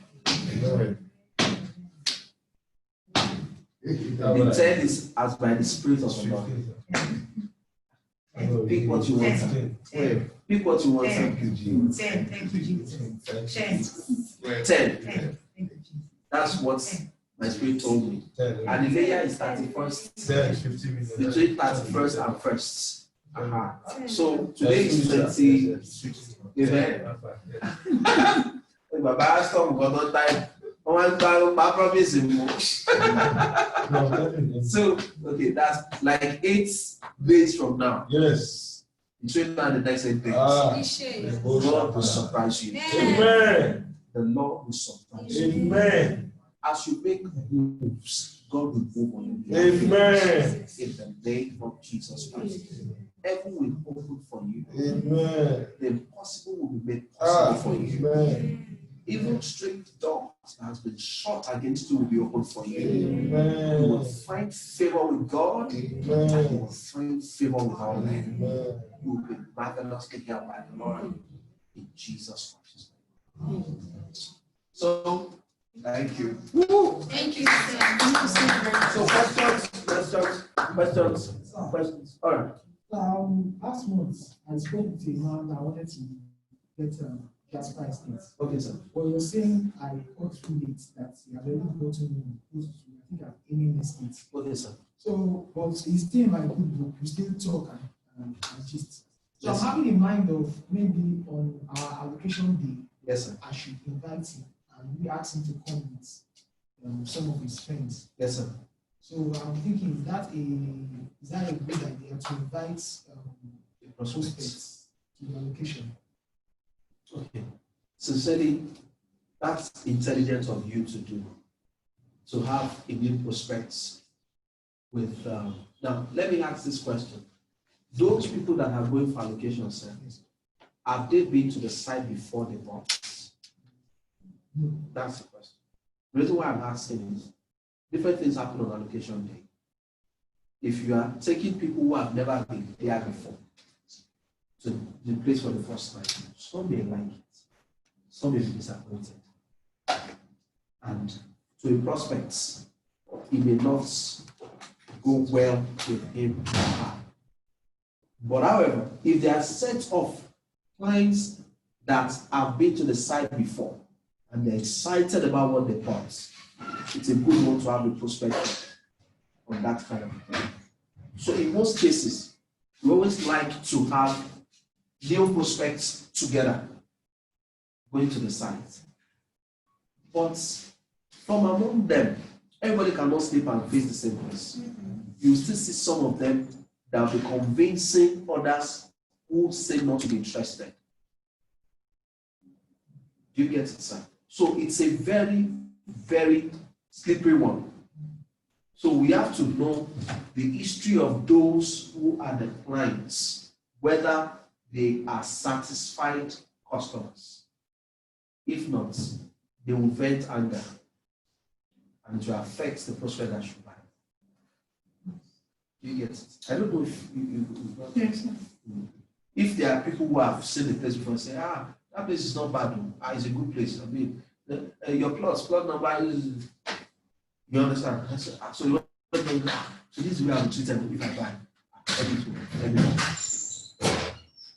The 10 is as by the Spirit of the Lord. Pick what you want. Pick what you want. Thank you, Jesus. 10. Thank you, Jesus. 10. 10. That's what my spirit told me. And the layer is 31st. Between 31st and 1st. So today is 20. Amen. Baba stop got time. My promise is So okay, that's like 8 days from now. Yes. Between now and the next 8 days. The Lord will surprise you. Amen. The Lord will surprise you. Amen. As you make moves, God will move on you. Amen. In the name of Jesus Christ. Heaven will open for you. Amen. The impossible will be made possible for you. Amen. Even straight doors that has been shut against you will be opened for you. Amen. You will find favor with God. Amen. And you will find favor with all men. Amen. You will be marvelously helped by the Lord. In Jesus Christ. So, thank you. Thank you, sir. So questions. All right. Last month, I spoke with a man that wanted to get gas price things. Okay, sir. But you're saying I got through it that you have already gotten close to think I'm aiming this it. Okay, sir. So, but it's still in my good book. We still talk and gist. So Yes, I'm having in mind of maybe on our allocation day, Yes, sir. I should invite him and we ask him to come with some of his friends. Yes, sir. So I'm thinking, is that a good idea to invite prospects to the allocation? Okay. Sincerely, that's intelligent of you to do. To have immune prospects with, now let me ask this question. Those people that are going for allocation, sir, have they been to the site before they bought? No. That's the question. The reason why I'm asking is different things happen on allocation day. If you are taking people who have never been there before to the place for the first time, some may like it, some may be disappointed. And to a prospect, it may not go well with him or her. But however, if there are sets of clients that have been to the site before and they're excited about what they bought, it's a good one to have a prospect on that kind of thing. So in most cases, we always like to have new prospects together going to the site. But from among them, everybody cannot sleep and face the same place. You still see some of them that will be convincing others who say not to be interested. Do you get it, sir? So it's a very, very slippery one. So we have to know the history of those who are the clients, whether they are satisfied customers. If not, they will vent anger and it will affect the prospect that should buy. You get it? I don't know if you Yes. if there are people who have seen the place before and say, that place is not bad, it's a good place. I mean, your plot number is, you understand? So you want to know, so this is where I will treat them if I buy.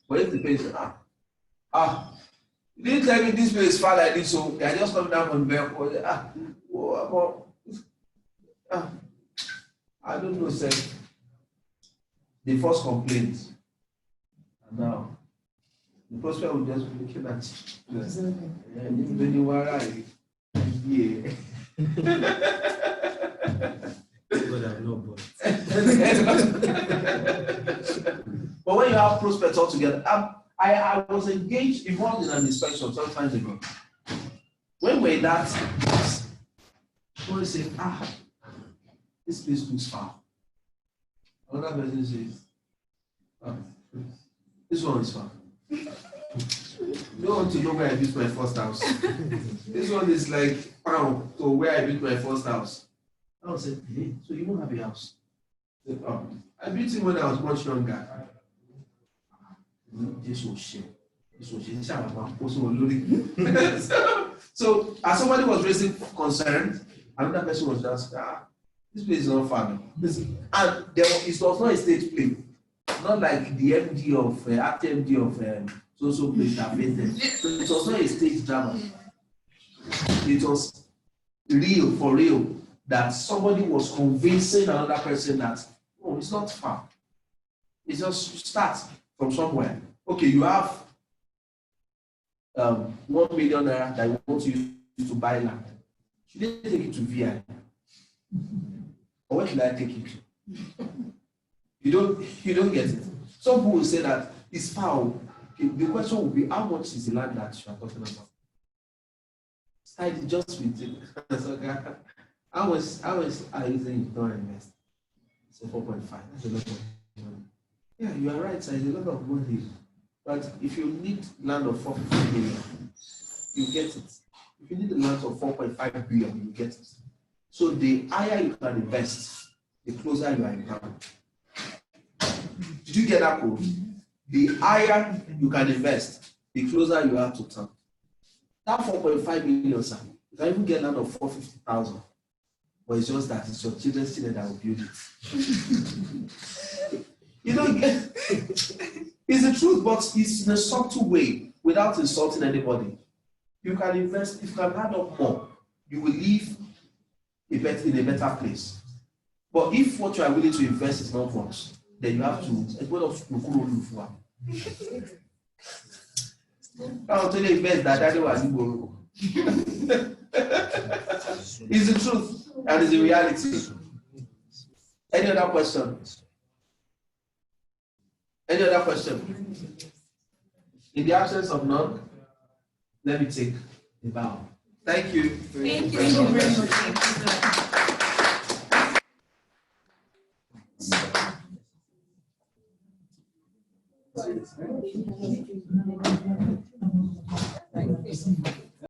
But if the place is, you didn't tell me this place is far like this, so they are just coming down from the vehicle. I don't know, sir. The first complaint, and now the prospect will just be looking at you. When you are right, yeah. God, I know, but. But when you have prospects all together, I was involved in an inspection some time ago. When we're in that, somebody say, this place looks far. Another person says, this one is far. You don't want to know where I built my first house. This one is like, so where I built my first house. I was saying, hey, so you don't have a house? I built it when I was much younger. This was shame. So as somebody was raising concern, another person was just, this place is not far. And it was not a stage play. Not like the MD of, active MD of so place that fainted. So it was not a stage drama. It was real, for real, that somebody was convincing another person that, oh, it's not far. It's just start from somewhere. Okay, you have 1 million naira that you want to use to buy land. Should they take it to VI? Or where should I take it to? You don't get it. Some people will say that it's foul. The question will be, how much is the land that you are talking about? I just with it. How much are you saying you don't invest? It's a 4.5. That's a lot of money. Yeah, you are right, sir. It's a lot of money. But if you need land of 450 million, you get it. If you need a land of 4.5 billion, you get it. So the higher you can invest, the closer you are in town. Did you get that code? The higher you can invest, the closer you are to town. That 4.5 million, sir, you can even get land of 450,000. But it's just that it's your children's children that will build it. You don't get it's the truth, but it's in a subtle way, without insulting anybody. You can invest, if you can add up more, you will leave in a better place. But if what you are willing to invest is not much, then you have to. I'll tell you invest that daddy was borrow. It's the truth and it's the reality. Any other question? Any other question? In the absence of none, let me take a bow. Thank you. Thank you very much.